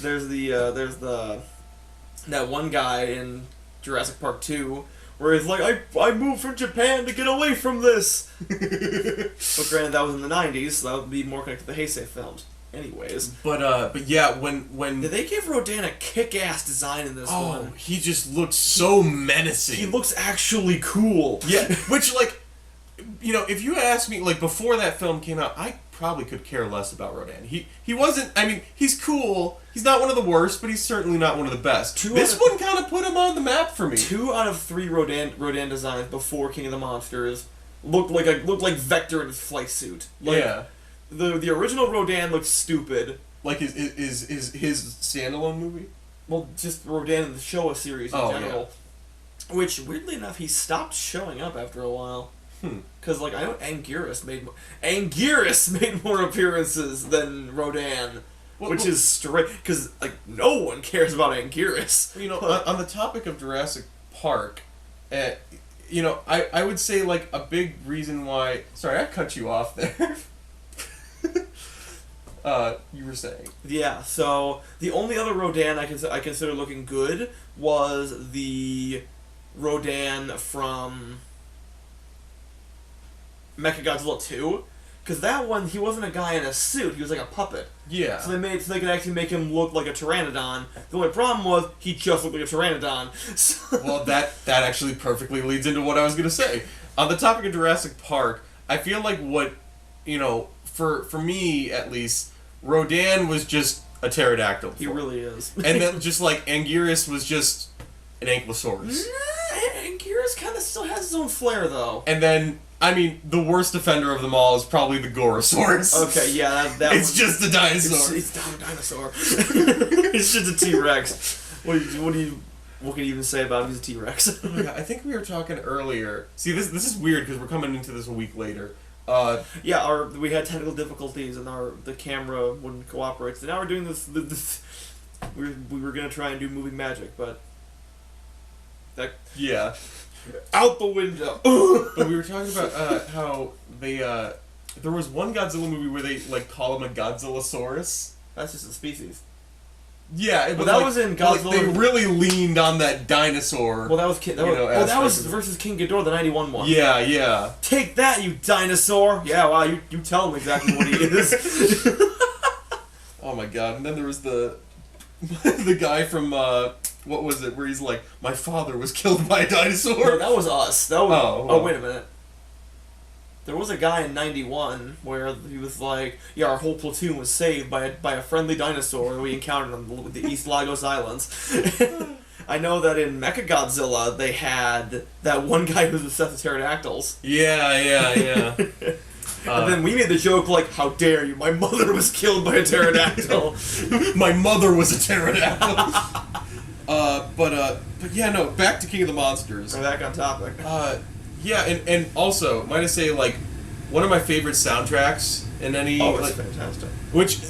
There's that one guy in Jurassic Park 2 where he's like, I moved from Japan to get away from this. But granted, that was in the 90s, so that would be more connected to the Heisei films. Anyways. But yeah, when did they give Rodan a kick-ass design in this one? Oh, he just looks so menacing. He looks actually cool. Yeah, which like, if you had asked me like before that film came out, I probably could care less about Rodan. He wasn't. I mean, he's cool. He's not one of the worst, but he's certainly not one of the best. This one kind of put him on the map for me. 2 out of 3 Rodan designs before King of the Monsters looked like Vector in his flight suit. Yeah. The original Rodan looked stupid. Like is his standalone movie? Well, just Rodan in the Showa series in general. Yeah. Which, weirdly enough, he stopped showing up after a while. Because, like, I know Anguirus made more appearances than Rodan. Which is straight... Because, like, no one cares about Anguirus. On the topic of Jurassic Park, I would say, like, a big reason why... Sorry, I cut you off there. You were saying. Yeah, so the only other Rodan I consider looking good was the Rodan from Mechagodzilla 2, because that one, he wasn't a guy in a suit, he was like a puppet. Yeah. So they could actually make him look like a pteranodon. The only problem was he just looked like a pteranodon. So well, that actually perfectly leads into what I was going to say. On the topic of Jurassic Park, I feel like what, for me at least, Rodan was just a pterodactyl. He really is. And then just like Anguirus was just an ankylosaurus. Anguirus kind of still has his own flair though. And then, I mean, the worst offender of them all is probably the Gorosaurus. Okay, yeah, that it's just a dinosaur. It's not a dinosaur. It's just a T-Rex. What can you even say about him? He's a T-Rex. Oh my God, I think we were talking earlier. See, this is weird because we're coming into this a week later. Yeah, we had technical difficulties and the camera wouldn't cooperate. So now we're doing this. We were gonna try and do moving magic, but that Yeah. out the window. But we were talking about how they there was one Godzilla movie where they like call him a Godzillasaurus. That's just a species. Yeah, But that was in Godzilla. They really leaned on that dinosaur. Well, that was that was versus King Ghidorah, the 91 one. Yeah, yeah. Take that, you dinosaur! Yeah, wow, you tell him exactly what he is. Oh my god! And then there was the guy from what was it? Where he's like, my father was killed by a dinosaur. No, that was us. That was. Oh, Oh, wait a minute. There was a guy in 91 where he was like, yeah, our whole platoon was saved by a friendly dinosaur that we encountered on the East Lagos Islands. I know that in Mechagodzilla they had that one guy who was obsessed with pterodactyls. Yeah. And then we made the joke like, how dare you, my mother was killed by a pterodactyl. My mother was a pterodactyl. But yeah, no, back to King of the Monsters. We're back on topic. Yeah, and also, might I say, like, one of my favorite soundtracks in any... Oh, it's like, fantastic. which,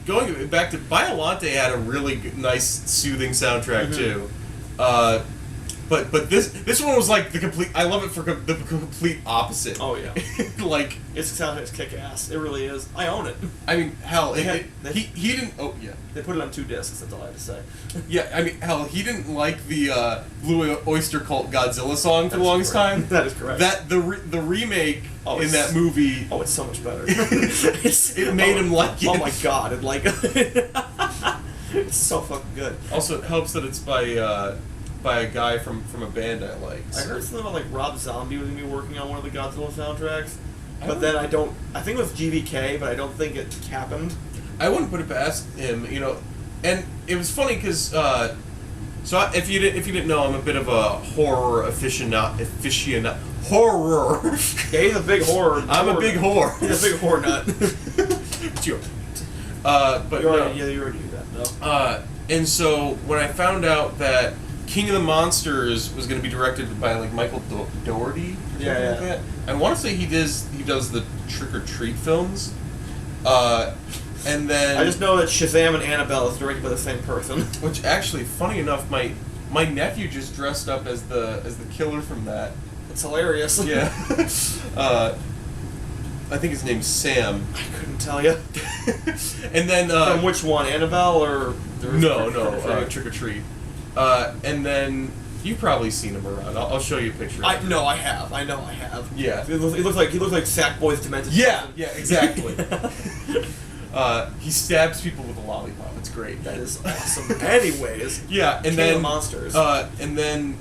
going back to... Biollante had a really nice, soothing soundtrack, too. But this one was like the complete... I love it for the complete opposite. Oh, yeah. Like... It's soundtrack's kick-ass. It really is. I own it. I mean, hell, They he didn't... Oh, yeah. They put it on 2 discs, that's all I have to say. Yeah, I mean, hell, he didn't like the Blue Oyster Cult Godzilla song for the longest time. That is correct. The remake in that movie... Oh, it's so much better. it made him like it. Oh my god, it like... it's so fucking good. Also, it helps that it's by a guy from a band I like. I heard something about like Rob Zombie was going to be working on one of the Godzilla soundtracks. But then I think it was GVK, but I don't think it happened. I wouldn't put it past him, you know. And it was funny because, so if you didn't know, I'm a bit of a horror aficionado. Horror. Yeah, he's a big horror. I'm a big whore. He's a big horror nut. But you already knew that, no? And so when I found out that King of the Monsters was going to be directed by like Michael Dougherty, or something like that. I want to say he does the Trick or Treat films, and then I just know that Shazam and Annabelle is directed by the same person. Which actually, funny enough, my nephew just dressed up as the killer from that. It's hilarious. Yeah. I think his name's Sam. I couldn't tell you. And then from which one, Annabelle or no, Trick or Treat. And then you've probably seen him around. I'll show you a picture. I know I have. Yeah. He looks like Sackboy's demented. Yeah, exactly. He stabs people with a lollipop. It's great. That is awesome. Anyways. Yeah, and King then of the Monsters. And then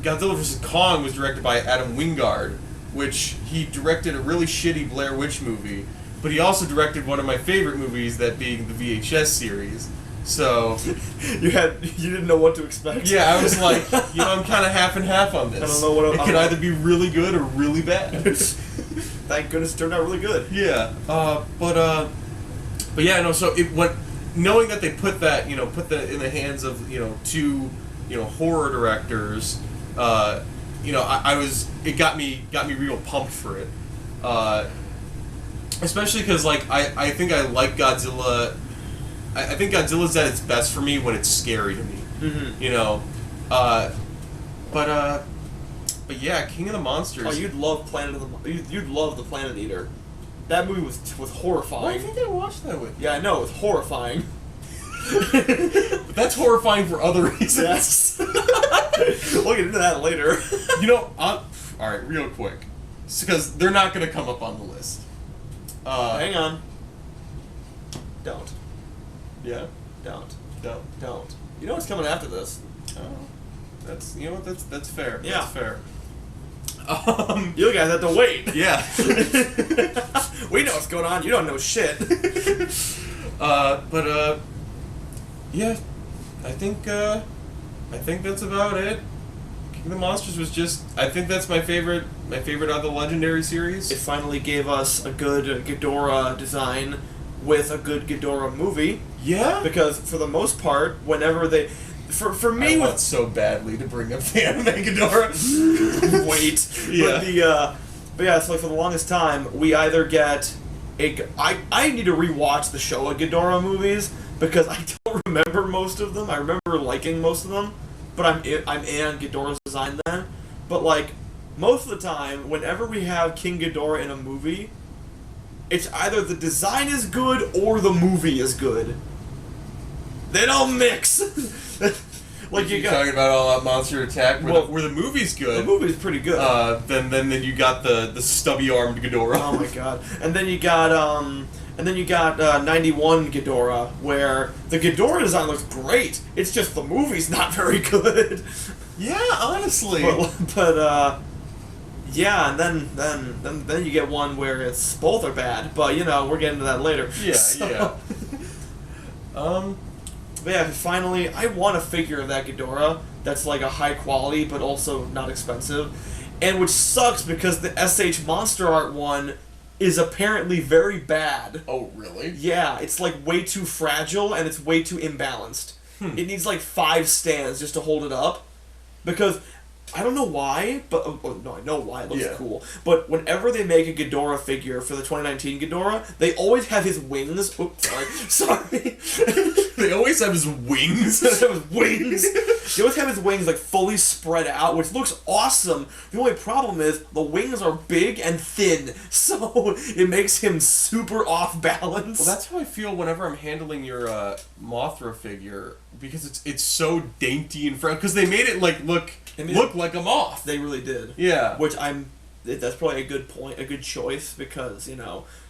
Godzilla vs. Kong was directed by Adam Wingard, which he directed a really shitty Blair Witch movie, but he also directed one of my favorite movies, that being the VHS series. So you didn't know what to expect. Yeah, I was like, I'm kind of half and half on this. I don't know what it can either be really good or really bad. Thank goodness it turned out really good. Yeah, but yeah, no. So it went, knowing that they put that in the hands of 2 horror directors. It got me real pumped for it. Especially because I think I like Godzilla. I think Godzilla's at its best for me when it's scary to me. Mm-hmm. But yeah, King of the Monsters. Oh, you'd love you'd love the Planet Eater. That movie was horrifying. Well, I think I watched that with you. Yeah, I know, it was horrifying. But that's horrifying for other reasons. Yes. We'll get into that later. All right, real quick, because they're not going to come up on the list. Hang on. Don't. Yeah. Don't. Don't. You know what's coming after this? Oh, that's fair. Yeah. That's fair. You guys have to wait. Yeah. We know what's going on. You don't know shit. Yeah, I think that's about it. King of the Monsters was just, I think that's my favorite out of the Legendary series. It finally gave us a good Ghidorah design with a good Ghidorah movie. Yeah. Because for the most part, whenever they, for me, I want so badly to bring up the anime Ghidorah. Wait. Yeah. But But yeah, so like for the longest time, we either get I need to rewatch the Showa Ghidorah movies because I don't remember most of them. I remember liking most of them, but I'm in Ghidorah's design then. But like most of the time, whenever we have King Ghidorah in a movie, it's either the design is good or the movie is good. They don't mix. Like you got talking about All Out Monster Attack, where the movie's good. The movie's pretty good. Then you got the stubby armed Ghidorah. Oh my god! And then you got 91 Ghidorah, where the Ghidorah design looks great. It's just the movie's not very good. Yeah, honestly. But yeah, and then you get one where it's both are bad. But we're getting to that later. Yeah. But yeah, finally, I want a figure of that Ghidorah that's like a high quality but also not expensive. And which sucks because the SH Monster Art one is apparently very bad. Oh, really? Yeah, it's like way too fragile and it's way too imbalanced. It needs like 5 stands just to hold it up. Because I don't know why, but no, I know why. It looks cool. But whenever they make a Ghidorah figure for the 2019 Ghidorah, they always have his wings. Oops, sorry. They always have his wings. They always have his wings like fully spread out, which looks awesome. The only problem is the wings are big and thin, so it makes him super off balance. Well, that's how I feel whenever I'm handling your Mothra figure, because it's so dainty and because they made it look like a moth. They really did. Yeah. Which that's probably a good point, a good choice, because,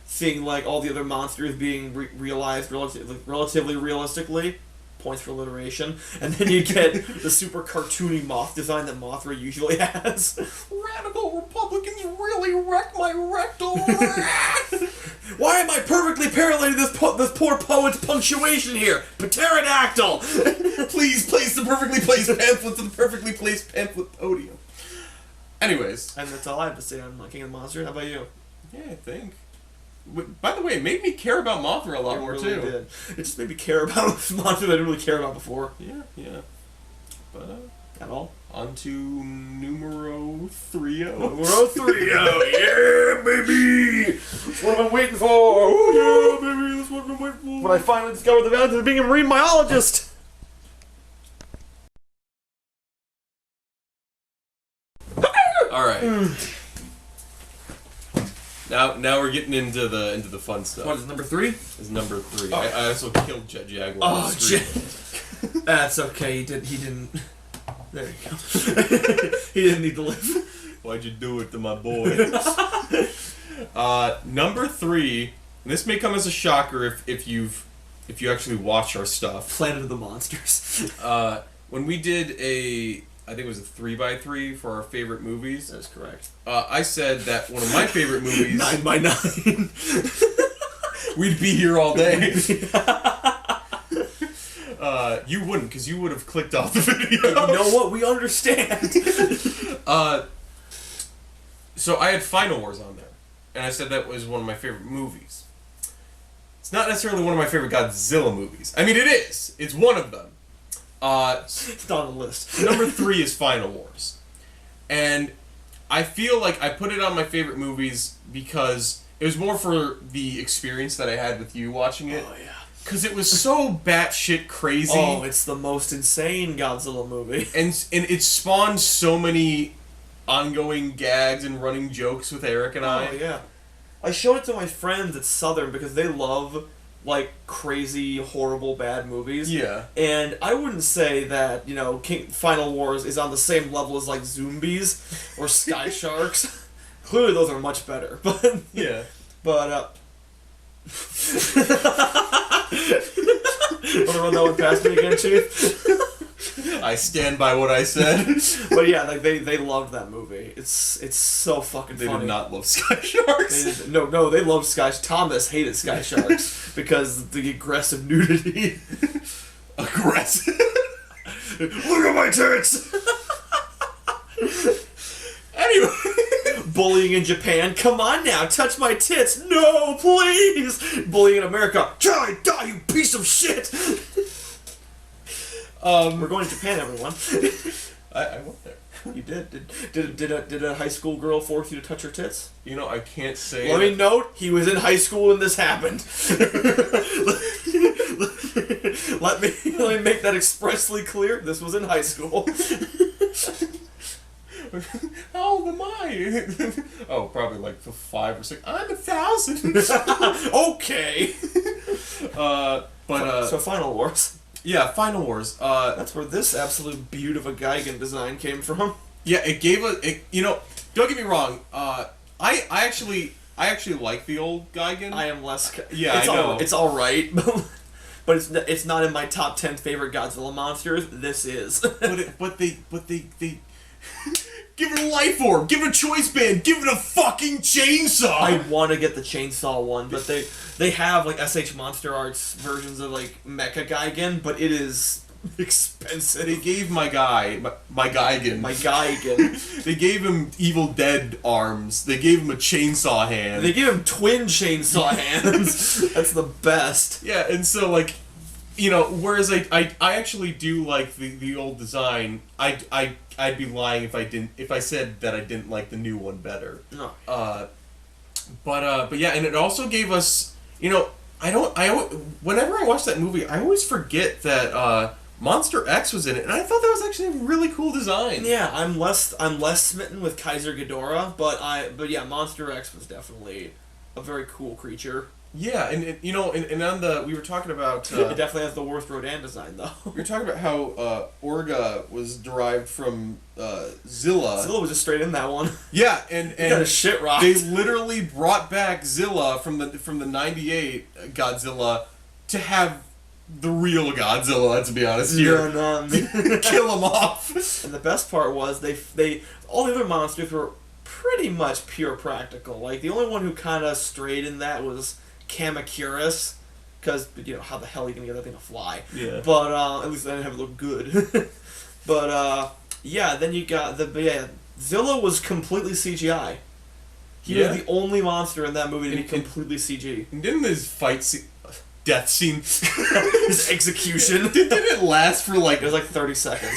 seeing like all the other monsters being realized relatively realistically, points for alliteration, and then you get the super cartoony moth design that Mothra usually has. Radical Republicans really wreck my rectal. Why am I perfectly paralleling this poor poet's punctuation here? Pterodactyl! Please place the perfectly placed pamphlet to the perfectly placed pamphlet podium. Anyways. And that's all I have to say on King of the Monsters. How about you? Yeah, I think. By the way, it made me care about Mothra a lot more, really too. Did. It just made me care about monsters I didn't really care about before. Yeah. But, at all? On to numero 3. Numero 3. Yeah, baby! That's what I've been waiting for! Oh, yeah, baby! That's what I've been waiting for! When I finally discovered the value of being a marine biologist! Alright. Now we're getting into the fun stuff. What is number 3? Is number 3. Oh. I also killed Jet Jaguar. Oh, that's okay. He didn't. There you go. He didn't need to live. Why'd you do it to my boy? Number 3. And this may come as a shocker if you actually watch our stuff. Planet of the Monsters. When we did I think it was a 3x3 for our favorite movies. That's correct. I said that one of my favorite movies... 9x9. We'd be here all day. You wouldn't, because you would have clicked off the video. You know what? We understand. So I had Final Wars on there, and I said that was one of my favorite movies. It's not necessarily one of my favorite Godzilla movies. I mean, it is. It's one of them. It's not on the list. Number 3 is Final Wars. And I feel like I put it on my favorite movies because it was more for the experience that I had with you watching it. Oh, yeah. Because it was so batshit crazy. Oh, it's the most insane Godzilla movie. And it spawned so many ongoing gags and running jokes with Eric and I. Oh, yeah. I showed it to my friends at Southern because they love, like, crazy, horrible, bad movies. Yeah. And I wouldn't say that, Final Wars is on the same level as, like, Zombies or Sky Sharks. Clearly those are much better. But yeah. But, want to run that one past me again, Chief? I stand by what I said. But yeah, like they loved that movie. It's so fucking funny. They did not love Sky Sharks. No, they loved Sky. Thomas hated Sky Sharks because of the aggressive nudity. Aggressive. Look at my tits. Anyway. Bullying in Japan. Come on now, touch my tits. No, please. Bullying in America. Try die, you piece of shit. We're going to Japan, everyone. I went there. You did. Did a high school girl force you to touch her tits? You know, I can't say. Let me note, he was in high school when this happened. let me make that expressly clear. This was in high school. How old am I? Oh, probably like 5 or 6. I'm 1,000. Okay. So Final Wars. Yeah, Final Wars. That's where this absolute beaut of a Gigan design came from. Yeah, it gave us. You know, don't get me wrong. I actually like the old Gigan. I am less. Yeah, I know. It's all right, but it's not in my top 10 favorite Godzilla monsters. This is. but they give it a life orb, give it a choice band, give it a fucking chainsaw. I want to get the chainsaw one, but they have like SH Monster Arts versions of like Mecha Gigan, but it is expensive. They gave my Gigan. They gave him Evil Dead arms. They gave him a chainsaw hand. They gave him twin chainsaw hands. That's the best. Yeah, and so like, you know, whereas I actually do like the old design. I'd be lying if I said that I didn't like the new one better. No. But yeah, and it also gave us, you know, whenever I watch that movie, I always forget that Monster X was in it, and I thought that was actually a really cool design. Yeah, I'm less smitten with Kaiser Ghidorah, but yeah, Monster X was definitely a very cool creature. Yeah, and you know, and on the we were talking about it definitely has the worst Rodan design though. We were talking about how Orga was derived from Zilla. Zilla was just straight in that one. Yeah, and got a shit rocked. They literally brought back Zilla from the '98 Godzilla to have the real Godzilla. To be honest, here, kill him off. And the best part was they all the other monsters were pretty much pure practical. Like the only one who kind of strayed in that was Kamacuras, because you know how the hell are you gonna get that thing to fly? Yeah. But at least I didn't have it look good. But yeah, then you got Zilla was completely CGI. He was the only monster in that movie to be completely CG. And didn't his fight scene, death scene, his execution, didn't it last for like? It was like 30 seconds.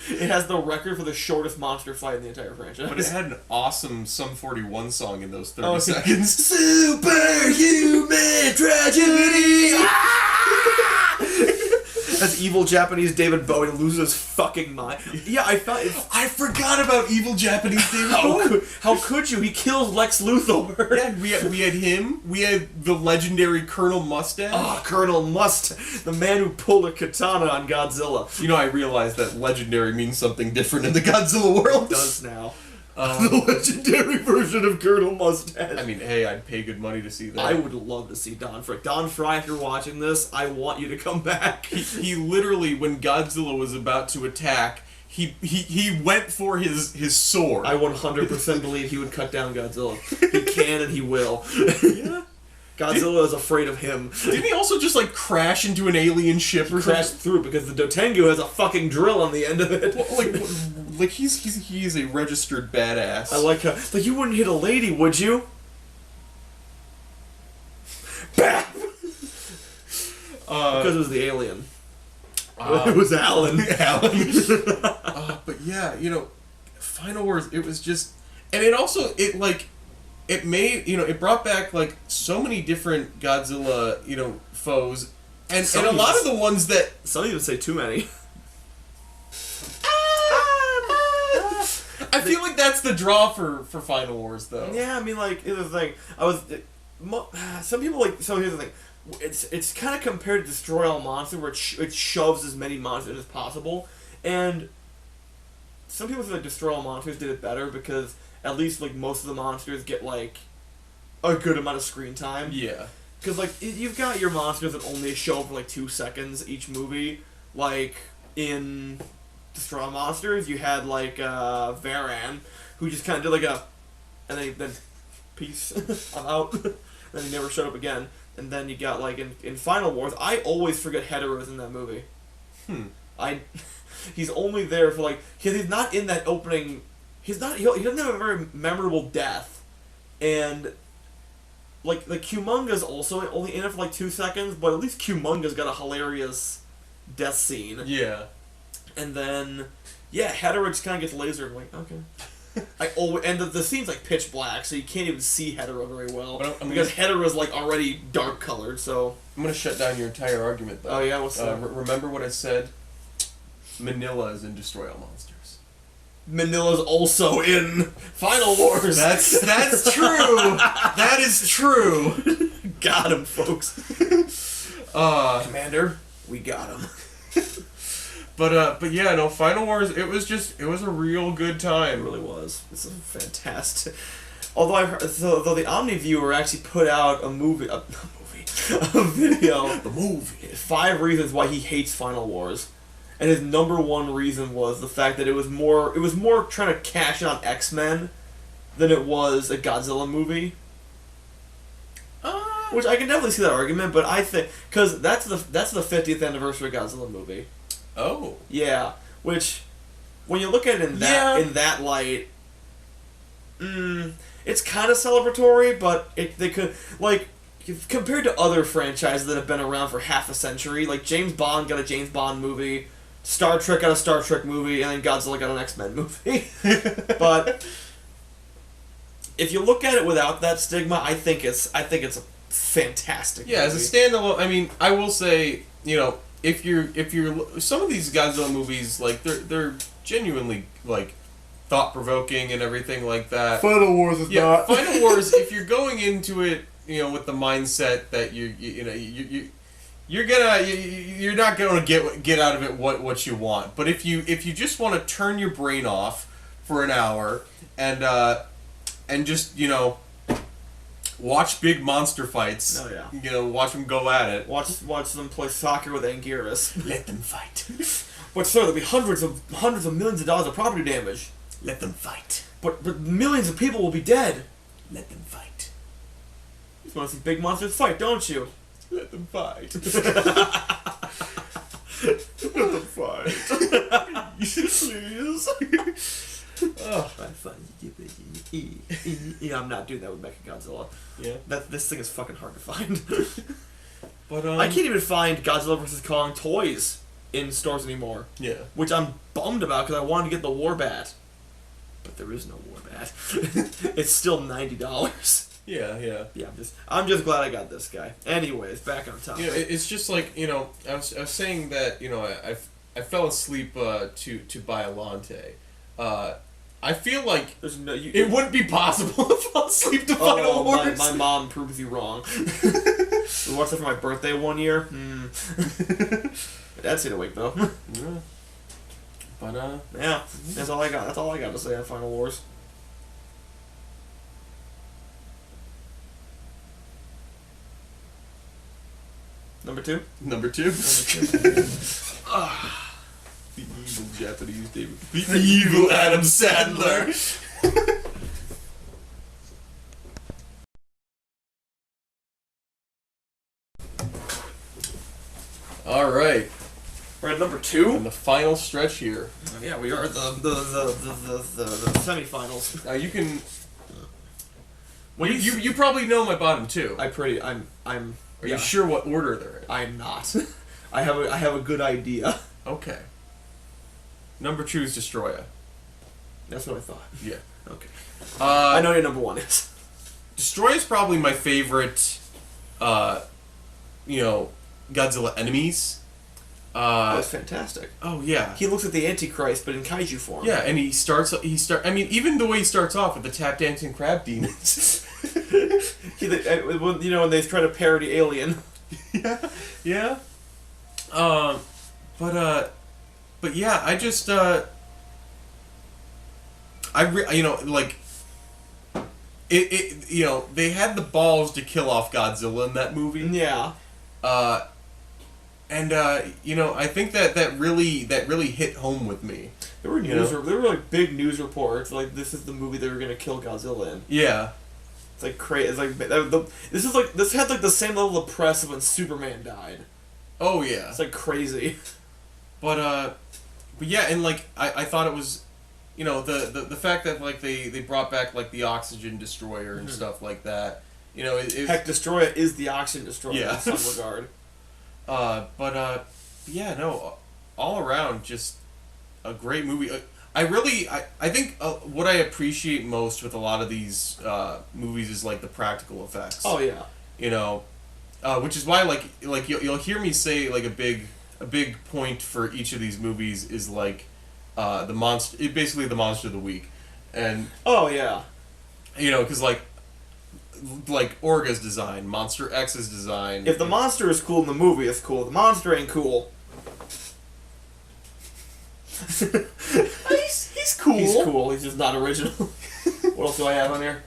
It has the record for the shortest monster fight in the entire franchise. But it had an awesome Sum 41 song in those 30 seconds. Superhuman tragedy! As evil Japanese David Bowie loses his fucking mind. Yeah, I forgot about evil Japanese David Bowie. How could you? He kills Lex Luthor. Yeah, we had him. We had the legendary Colonel Mustache. Ah, Colonel Mustache, the man who pulled a katana on Godzilla. You know, I realized that legendary means something different in the Godzilla world. It does now. The legendary version of Colonel Mustache. I mean, hey, I'd pay good money to see that. I would love to see Don Fry. Don Fry, if you're watching this, I want you to come back. He literally, when Godzilla was about to attack, he went for his sword. I 100% believe he would cut down Godzilla. He can and he will. Yeah. Godzilla is afraid of him. Didn't he also just like crash into an alien ship or crash something? Through because the Dotengu has a fucking drill on the end of it. Well, like he's a registered badass. I like how you wouldn't hit a lady, would you? Bah! Because it was the alien. It was Alan. But yeah, you know, Final Wars. It was just, and it also it made, you know, it brought back like so many different Godzilla, you know, foes, and a lot of the ones that some even say too many. I feel like that's the draw for Final Wars, though. Yeah, I mean, like, here's the thing. Some people like. So here's the thing. It's kind of compared to Destroy All Monsters, where it shoves as many monsters as possible, and some people say like Destroy All Monsters did it better because at least like most of the monsters get like a good amount of screen time. Yeah. Because like you've got your monsters that only show up for like 2 seconds each movie, like in Destroy All Monsters, you had like Varan, who just kind of did like and then peace, I'm out. Then he never showed up again. And then you got like in Final Wars, I always forget Hetero's in that movie. He's only there for like he's not in that opening. He doesn't have a very memorable death, and like Kumonga's also only in it for like 2 seconds, but at least Kumonga's got a hilarious death scene. Yeah. And then Yeah, Hedorah just kind of gets lasered. I'm like, okay. And the scene's like pitch black, so you can't even see Hedorah very well. Because Hedorah's like already dark colored, so... I'm going to shut down your entire argument, though. Oh, yeah? What's that? Remember what I said? Manila is in Destroy All Monsters. Manila's also in Final Wars. That's true. That is true. Got him, folks. Commander, we got him. But yeah, no, Final Wars, it was a real good time. It really was. It's a fantastic. Although though the OmniViewer actually put out a video. The movie. 5 reasons why he hates Final Wars, and his number 1 reason was the fact that it was more trying to cash in on X-Men than it was a Godzilla movie. Which I can definitely see that argument, but I think because that's the 50th anniversary Godzilla movie. Oh. Yeah, which when you look at it in that light, it's kind of celebratory, but they could like compared to other franchises that have been around for half a century, like James Bond got a James Bond movie, Star Trek got a Star Trek movie, and then Godzilla got an X-Men movie. But if you look at it without that stigma, I think it's a fantastic movie. As a standalone, I mean, I will say, if you're some of these Godzilla movies, like they're genuinely like thought provoking and everything like that. Final Wars is not. Final Wars, if you're going into it, with the mindset that you're not gonna get out of it what you want. But if you just want to turn your brain off for an hour and just watch big monster fights. Oh yeah. Watch them go at it. Watch them play soccer with Anguirus. Let them fight. But sir, there'll be hundreds of millions of dollars of property damage. Let them fight. But millions of people will be dead. Let them fight. You just want to see big monsters fight, don't you? Let them fight. Let them fight. Please. Oh, that's fun. Yeah, I'm not doing that with Mechagodzilla. Yeah. This thing is fucking hard to find. But I can't even find Godzilla vs. Kong toys in stores anymore. Yeah. Which I'm bummed about because I wanted to get the Warbat. But there is no Warbat. It's still $90. Yeah. Yeah, I'm just glad I got this guy. Anyways, back on topic. It's just like, I was saying that, I fell asleep to Biollante. I feel like it wouldn't be possible to fall asleep to Final Wars. My mom proves you wrong. We watched it for my birthday one year. My dad stayed awake though. Yeah. But yeah, that's all I got. That's all I got to say on Final Wars. Number two. The evil Japanese David. The evil Adam Sandler. All right. We're at number 2. In the final stretch here. Yeah, we are at the semifinals. Now you can. Well, you probably know my bottom 2. I'm. Are you sure what order they're in? I'm not. I have a good idea. Okay. Number 2 is Destroyer. That's what I thought. Yeah. Okay. I know your number 1 is. Destroyer is probably my favorite. Godzilla enemies. That's fantastic. Oh yeah. He looks like the Antichrist, but in kaiju form. Yeah, and he I mean, even the way he starts off with the tap dancing crab demons. When they try to parody Alien. Yeah. But yeah, I just they had the balls to kill off Godzilla in that movie. Yeah. I think that really hit home with me. There were like big news reports like this is the movie they were gonna kill Godzilla in. Yeah. It's like crazy. It's like this had like the same level of press when Superman died. Oh yeah. It's like crazy. But yeah, and like I thought it was, the fact that like they brought back like the oxygen destroyer and stuff like that. Heck, Destroyer is the oxygen destroyer in some regard. Yeah, no, all around just a great movie. I think what I appreciate most with a lot of these movies is like the practical effects. Oh yeah. You know, which is why like you'll hear me say like a big point for each of these movies is like basically the monster of the week, and oh yeah, you know, because like Orga's design, Monster X's design. If the monster is cool in the movie, it's cool. If the monster ain't cool. He's cool. He's cool. He's just not original. What else do I have on here?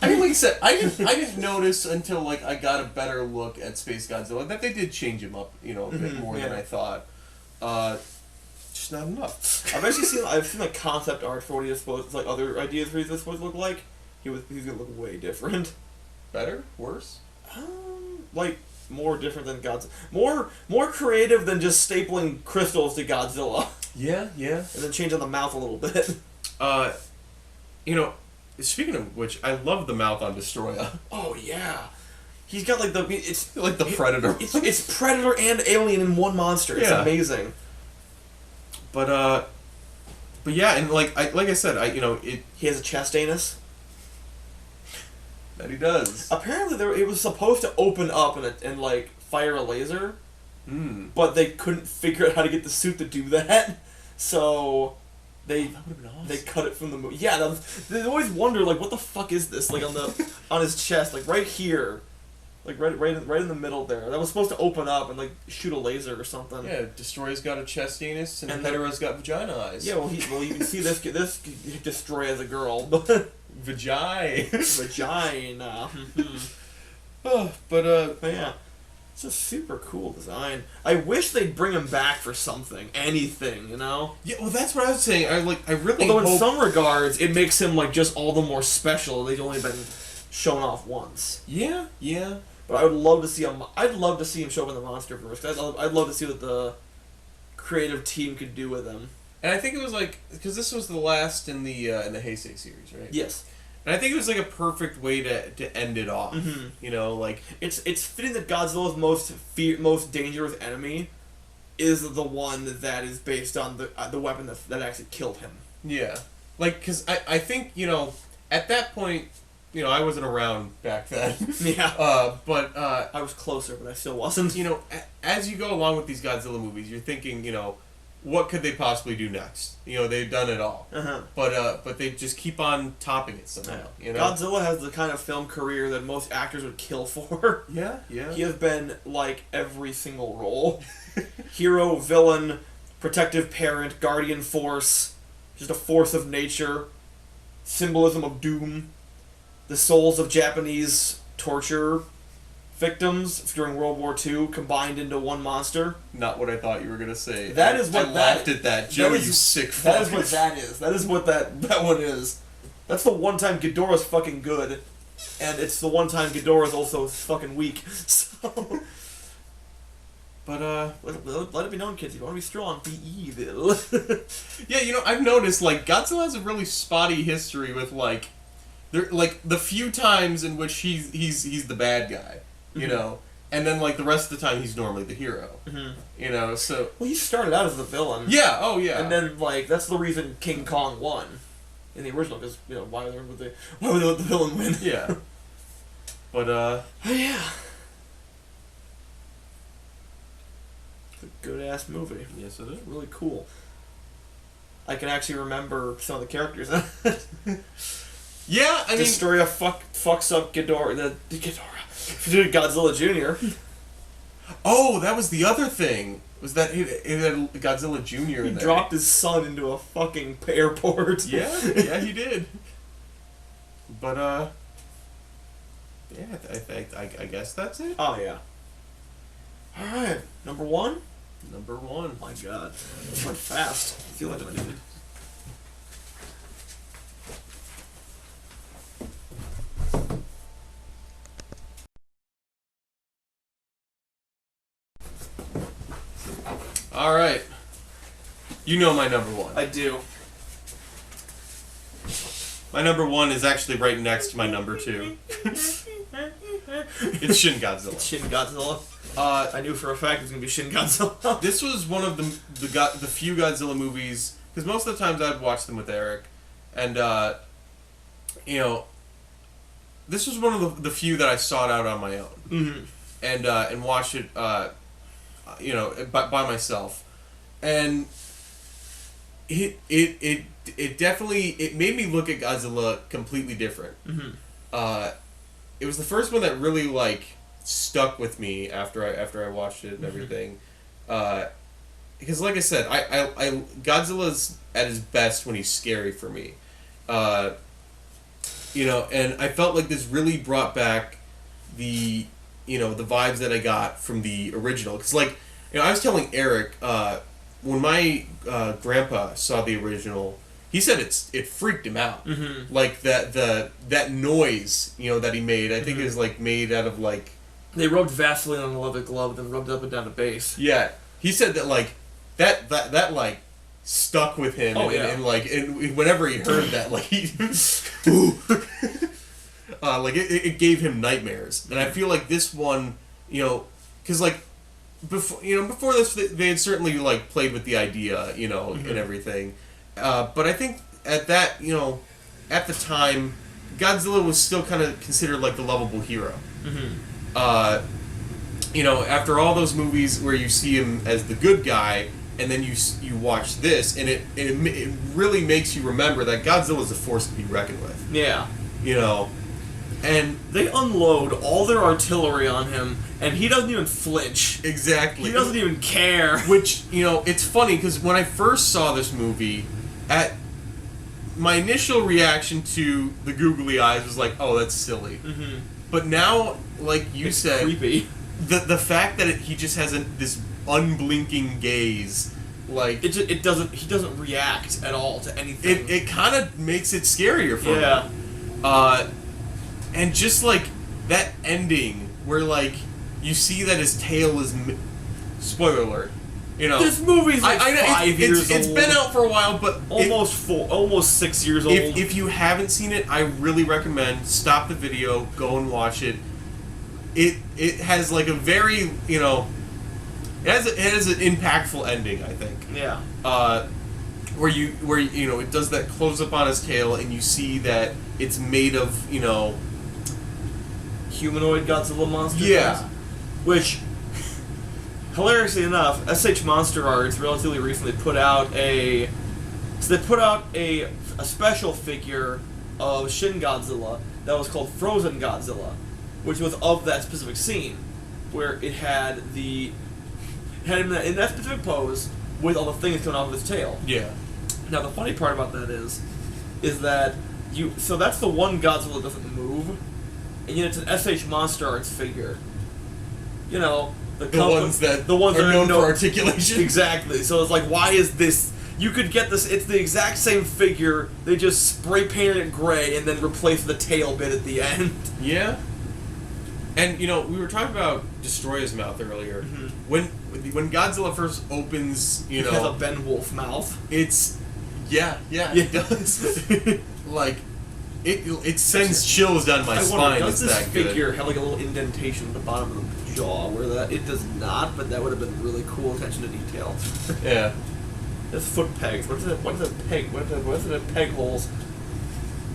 I mean, like I said, I didn't notice until like I got a better look at Space Godzilla that they did change him up, you know, a bit more than I thought. Just not enough. I've seen like concept art for what he's supposed, like other ideas for what he's supposed to look like. He's gonna look way different. Better, worse. Like more different than Godzilla. More creative than just stapling crystals to Godzilla. Yeah. And then changing the mouth a little bit. You know, speaking of which, I love the mouth on Destroyer. Oh yeah. He's got like it's like the Predator. It's Predator and Alien in one monster. It's amazing. But yeah, and like I said, he has a chest anus. That he does. Apparently, it was supposed to open up and like fire a laser, but they couldn't figure out how to get the suit to do that, so they cut it from the movie. Yeah, they always wonder like what the fuck is this like on his chest, like right here, like right in the middle there. That was supposed to open up and like shoot a laser or something. Yeah, Destroyer's got a chest anus and Hetero's got vagina eyes. Yeah, well you can see this Destroy as a girl, but. Vagina. But yeah, it's a super cool design. I wish they'd bring him back for something, anything, you know. Yeah, well, that's what I was saying. I really. Although in some regards, it makes him like just all the more special. They've only been shown off once. Yeah. But I would love to see him. I'd love to see him show up in the MonsterVerse. I'd love to see what the creative team could do with him. And I think it was like because this was the last in the Heisei series, right? Yes. And I think it was like a perfect way to end it off. Mm-hmm. You know, like it's fitting that Godzilla's most dangerous enemy is the one that is based on the weapon that actually killed him. Yeah, like because I think at that point I wasn't around back then. Yeah. But I was closer, but I still wasn't. As you go along with these Godzilla movies, you're thinking what could they possibly do next? They've done it all. Uh-huh. But they just keep on topping it somehow. Godzilla has the kind of film career that most actors would kill for. Yeah. He has been like every single role. Hero, villain, protective parent, guardian force, just a force of nature, symbolism of doom, the souls of Japanese torture victims during World War II combined into one monster. Not what I thought you were gonna say. I laughed at that, Joe. You sick fuck. That is what that is. That is what that one is. That's the one time Ghidorah's fucking good, and it's the one time Ghidorah's also fucking weak. So, but let it be known, kids. If you want to be strong, be evil. Yeah, I've noticed like Godzilla has a really spotty history with like, the few times in which he's the bad guy. And then like the rest of the time he's normally the hero. Mm-hmm. So he started out as the villain. Yeah. Oh yeah. And then like that's the reason King Kong won in the original because why would they let the villain win? Yeah. But yeah. It's a good ass movie. Yes, it is. Really cool. I can actually remember some of the characters. Yeah, I mean, Destroyer fucks up Ghidorah. Godzilla Jr. Oh, that was the other thing. Was that it had Godzilla Jr. in there. He dropped his son into a fucking airport. Yeah, he did. But yeah, I guess that's it. Oh yeah. All right, number one. Oh my God, it went fast. I feel like I did. All right. You know my number one. I do. My number one is actually right next to my number two. It's Shin Godzilla. Shin Godzilla. I knew for a fact it was gonna be Shin Godzilla. This was one of the few Godzilla movies, because most of the times I'd watch them with Eric, and this was one of the few that I sought out on my own, and watched it, by myself, and it definitely made me look at Godzilla completely different. It was the first one that really stuck with me after I watched it and everything, because like I said, I Godzilla's at his best when he's scary for me, and I felt like this really brought back the vibes that I got from the original, because I was telling Eric, when my grandpa saw the original, he said it freaked him out. Like that noise that he made, I think is made out of They rubbed Vaseline on the leather glove, then rubbed it up and down the base. Yeah, he said that that stuck with him. Oh, yeah. And whenever he heard that, he it gave him nightmares. And I feel like this one, because before this they had certainly played with the idea, and everything. But I think at that, at the time, Godzilla was still kind of considered the lovable hero. After all those movies where you see him as the good guy, and then you watch this, and it really makes you remember that Godzilla's a force to be reckoned with. Yeah. And they unload all their artillery on him, and he doesn't even flinch. Exactly. He doesn't even care. Which, it's funny, because when I first saw this movie, my initial reaction to the googly eyes was oh, that's silly. But now, it's said, creepy. The fact that he just has this unblinking gaze, he doesn't react at all to anything. It kind of makes it scarier for me. And just that ending where you see that his tail is spoiler alert. This movie's 5 years old. It's been out for a while, but almost 6 years old. If you haven't seen it, I really recommend stop the video, go and watch it. It has a very it has an impactful ending, I think. Yeah. Where it does that close up on his tail, and you see that it's made of humanoid Godzilla monster. Yeah. Things, which, hilariously enough, SH Monster Arts relatively recently put out a special figure of Shin Godzilla that was called Frozen Godzilla, which was of that specific scene, where it had him in that specific pose with all the things coming off of his tail. Yeah. Now the funny part about that is that so that's the one Godzilla that doesn't move, and yet it's an SH Monster Arts figure. The ones that are known for articulation. Exactly. So it's why is this? You could get this. It's the exact same figure. They just spray painted it gray and then replaced the tail bit at the end. Yeah. And we were talking about Destroy His Mouth earlier. When Godzilla first opens, It has a Ben Wolf mouth. It's it does. It sends chills down my spine. Does it's this that good. figure have a little indentation at the bottom of the jaw where it does not? But that would have been really cool attention to detail. Yeah. There's foot pegs. What's it peg? What's it peg holes?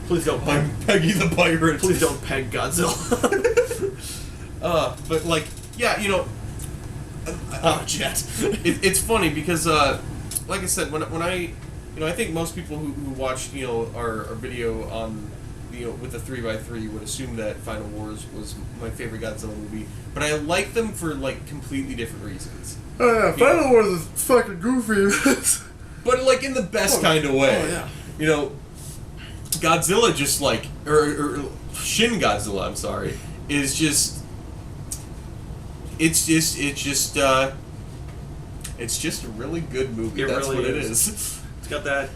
Please don't peg. I'm Peggy the Pirate. Please don't peg Godzilla. But Jet. It's funny because, like I said, when I, I think most people who watch, our video on, with the 3x3 would assume that Final Wars was my favorite Godzilla movie, but I like them for completely different reasons. Oh yeah, Final Wars is fucking goofy. But in the best kind of way. Oh yeah. Godzilla just or Shin Godzilla, I'm sorry, is just. It's just a really good movie. That's really what it is. It's got that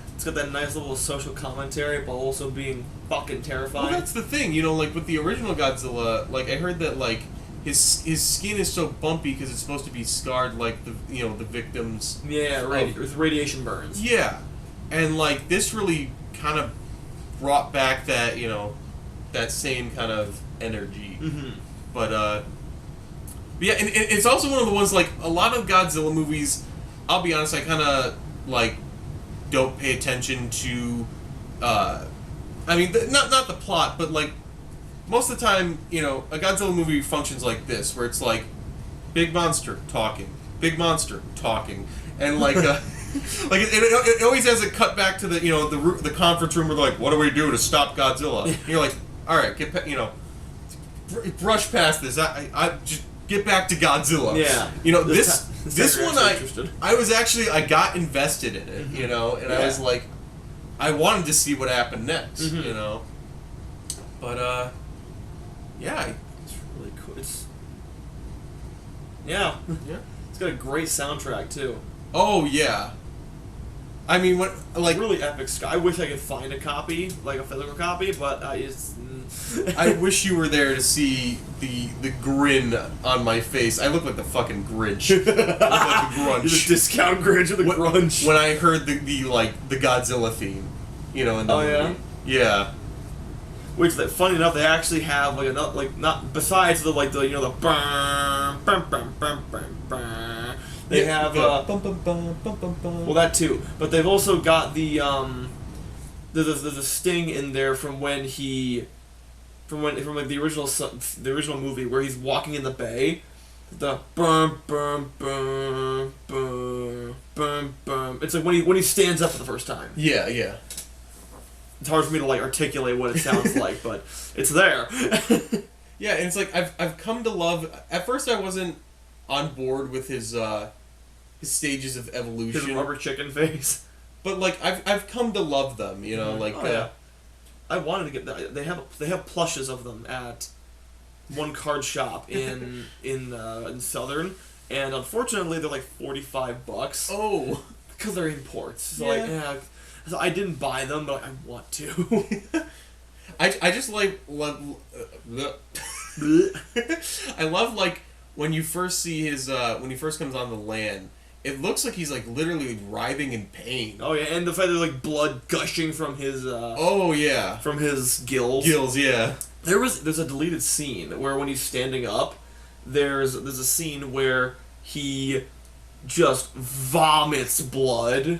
nice little social commentary, but also being fucking terrifying. Well, that's the thing, with the original Godzilla, I heard that his skin is so bumpy because it's supposed to be scarred like the victims. Yeah, with radiation burns. Yeah, and this really kind of brought back that that same kind of energy. But yeah, and it's also one of the ones, like, a lot of Godzilla movies, I'll be honest, I kind of, like, don't pay attention to, I mean, not the plot, but, like, most of the time, you know, a Godzilla movie functions like this, where it's like, big monster talking, big monster talking, and like, like it always has a cut back to the, you know, the conference room where they're like, what do we do to stop Godzilla? And you're like, all right, you know, brush past this. I just get back to Godzilla. Yeah. You know, this one I got invested in it, Mm-hmm. you know, and Yeah. I was like, I wanted to see what happened next, Mm-hmm. you know, but yeah. It's really cool. Yeah. Yeah. It's got a great soundtrack too. Oh yeah. I mean, what like Really epic. I wish I could find a copy, like a physical copy, but I wish you were there to see the grin on my face. I look like the fucking Grinch. I look like the You're the Grunch. discount Grinch or the grunge. When I heard the Godzilla theme, you know, in the Oh, movie. Yeah. Which, funny enough, they actually have like another, like, not besides the, like, the, you know, the bum bum bum bum bum bum. They have bum, bum, bum, bum, bum, bum. well, that too, but they've also got the there's a sting in there from when like the original movie where he's walking in the bay. The bum bum bum bum bum bum. It's like when he stands up for the first time. Yeah, yeah. It's hard for me to, like, articulate what it sounds like, but it's there. Yeah, and it's like I've come to love. At first, I wasn't on board with his stages of evolution. His rubber chicken face. But like I've come to love them, you know, like Oh, yeah. I wanted to get that. They have plushes of them at one card shop in Southern, and unfortunately they're like $45. oh, because they're imports. So Yeah. like, yeah. So I didn't buy them, but I want to. I just like love. I love, like, when you first see his when he first comes on the land. It looks like he's, like, literally writhing in pain. Oh yeah, and the fact there's, like, blood gushing from his Oh yeah, from his gills. gills. Yeah. There's a deleted scene where when he's standing up, there's a scene where he just vomits blood,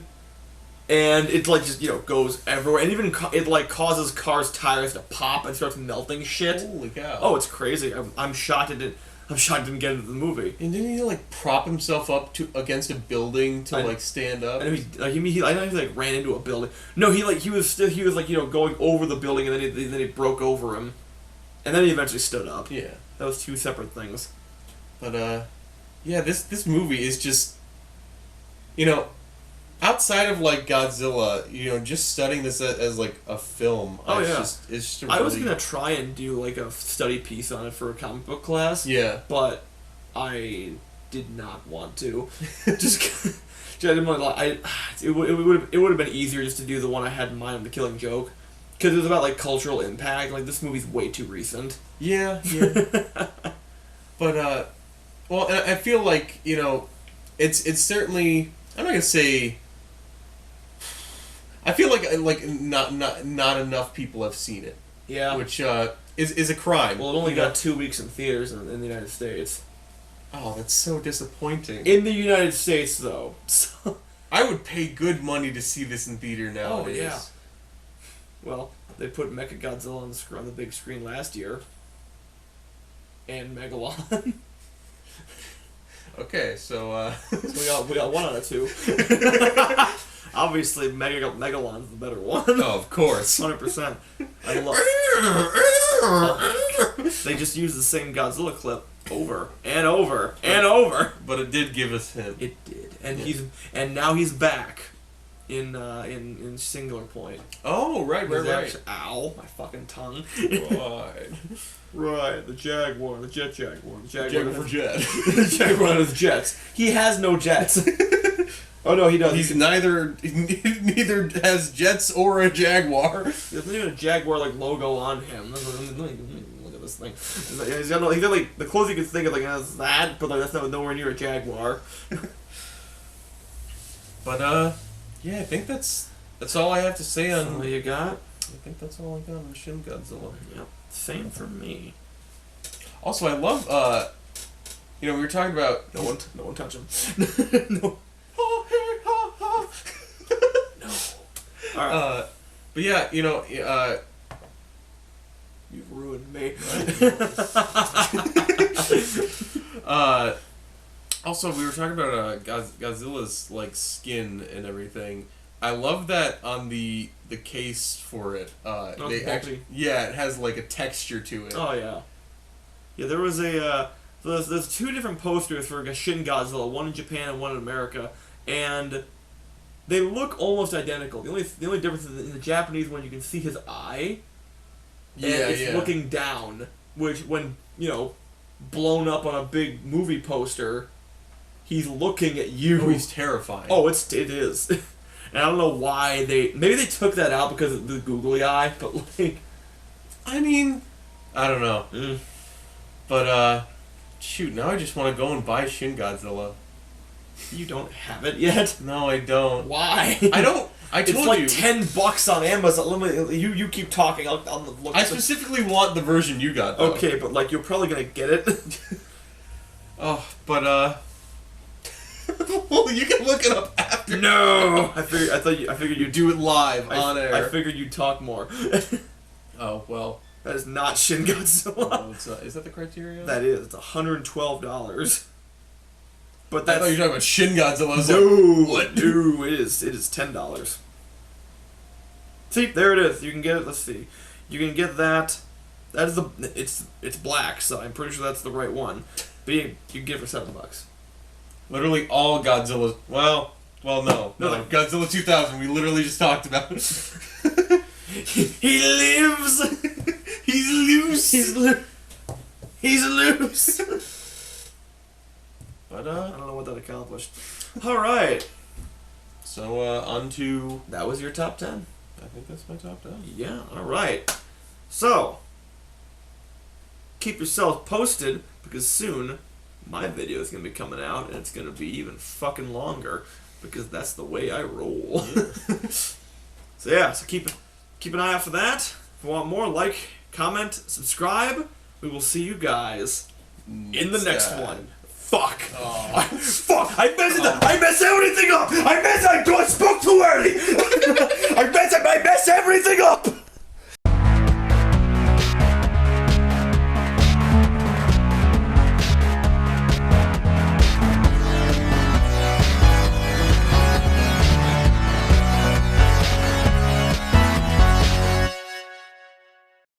and it, like, just, you know, goes everywhere, and even it, like, causes cars' tires to pop and starts melting shit. Holy cow. Oh, it's crazy. I'm shocked it didn't get into the movie. And didn't he, like, prop himself up against a building to like stand up? I know I know he, like, ran into a building. No, he was like, you know, going over the building, and then he broke over him, and then he eventually stood up. Yeah. That was two separate things. But yeah, this movie is just, you know, outside of, like, Godzilla, you know, just studying this as like a film. Oh, yeah. It's just a I was really- gonna try and do, like, a study piece on it for a comic book class. Yeah. But I did not want to. Just I didn't want to, it would have been easier just to do the one I had in mind of The Killing Joke, because it was about, like, cultural impact. Like, this movie's way too recent. Yeah. But well, and I feel like, you know, it's certainly, I'm not gonna say. I feel like not enough people have seen it. Yeah. Which is a crime. Well, it only got 2 weeks in theaters in the United States. Oh, that's so disappointing. In the United States, though. So, I would pay good money to see this in theater nowadays. Oh, yeah. Well, they put Mechagodzilla on the big screen last year. And Megalon. Okay, so So we got 1 out of 2. Obviously, Megalon's the better one. oh, of course. 100%. I love. They just use the same Godzilla clip over and over and over. But it did give us him. It did, and Yeah. now he's back in Singular Point. Oh, right. Ow, my fucking tongue. Right. Right, the Jaguar, the Jet Jaguar, the Jaguar for jet. the Jaguar has jets. He has no jets. Oh no, he does. He neither has jets or a Jaguar. There's not even a Jaguar, like, logo on him. Look at this thing. He's got like the closest you can think of, like, is that, but, like, that's nowhere near a Jaguar. But yeah, I think that's all I have to say on. All you got? I think that's all I got on Shin Godzilla. Yep. Same for me. Also, I love, we were talking about... No one touch him. No. No. Alright. But yeah, You've ruined me. Also, we were talking about Godzilla's like skin and everything. I love that on the case for it. They actually, it has like a texture to it. Oh yeah. Yeah, there was a there's two different posters for Shin Godzilla, one in Japan and one in America, and they look almost identical. The only difference is in the Japanese one you can see his eye. And it's looking down, which when, blown up on a big movie poster, he's looking at you. Oh, he's terrifying. Oh, it is. And I don't know why maybe they took that out because of the googly eye, but like... I mean, I don't know. Mm. But, shoot, now I just want to go and buy Shin Godzilla. You don't have it yet? No, I don't. Why? I don't... I told it's like $10 on Amazon. Let me, you keep talking. I'll look. I specifically want the version you got, though. Okay, but like you're probably gonna get it. Oh, but well, you can look it up after. No, I figured you'd do it live on air. I figured you'd talk more. Oh well, that is not Shin Godzilla. Oh, is that the criteria? That is. It's $112. But I thought you were talking about Shin Godzilla. No, what? No, it is $10. See, there it is. You can get it. Let's see. You can get that. That is it's black, so I'm pretty sure that's the right one. But you can get it for $7. Literally all Godzilla's. Well, no. Godzilla 2000. We literally just talked about. He lives. He's loose. He's loose. But I don't know what that accomplished. All right. So on to... That was your top 10. I think that's my top 10. Yeah. All right. So keep yourself posted because soon my video is gonna be coming out and it's gonna be even fucking longer because that's the way I roll. Yeah. So keep an eye out for that. If you want more, like, comment, subscribe. We will see you guys in the next one. Fuck. Oh. Fuck. I messed everything up. I spoke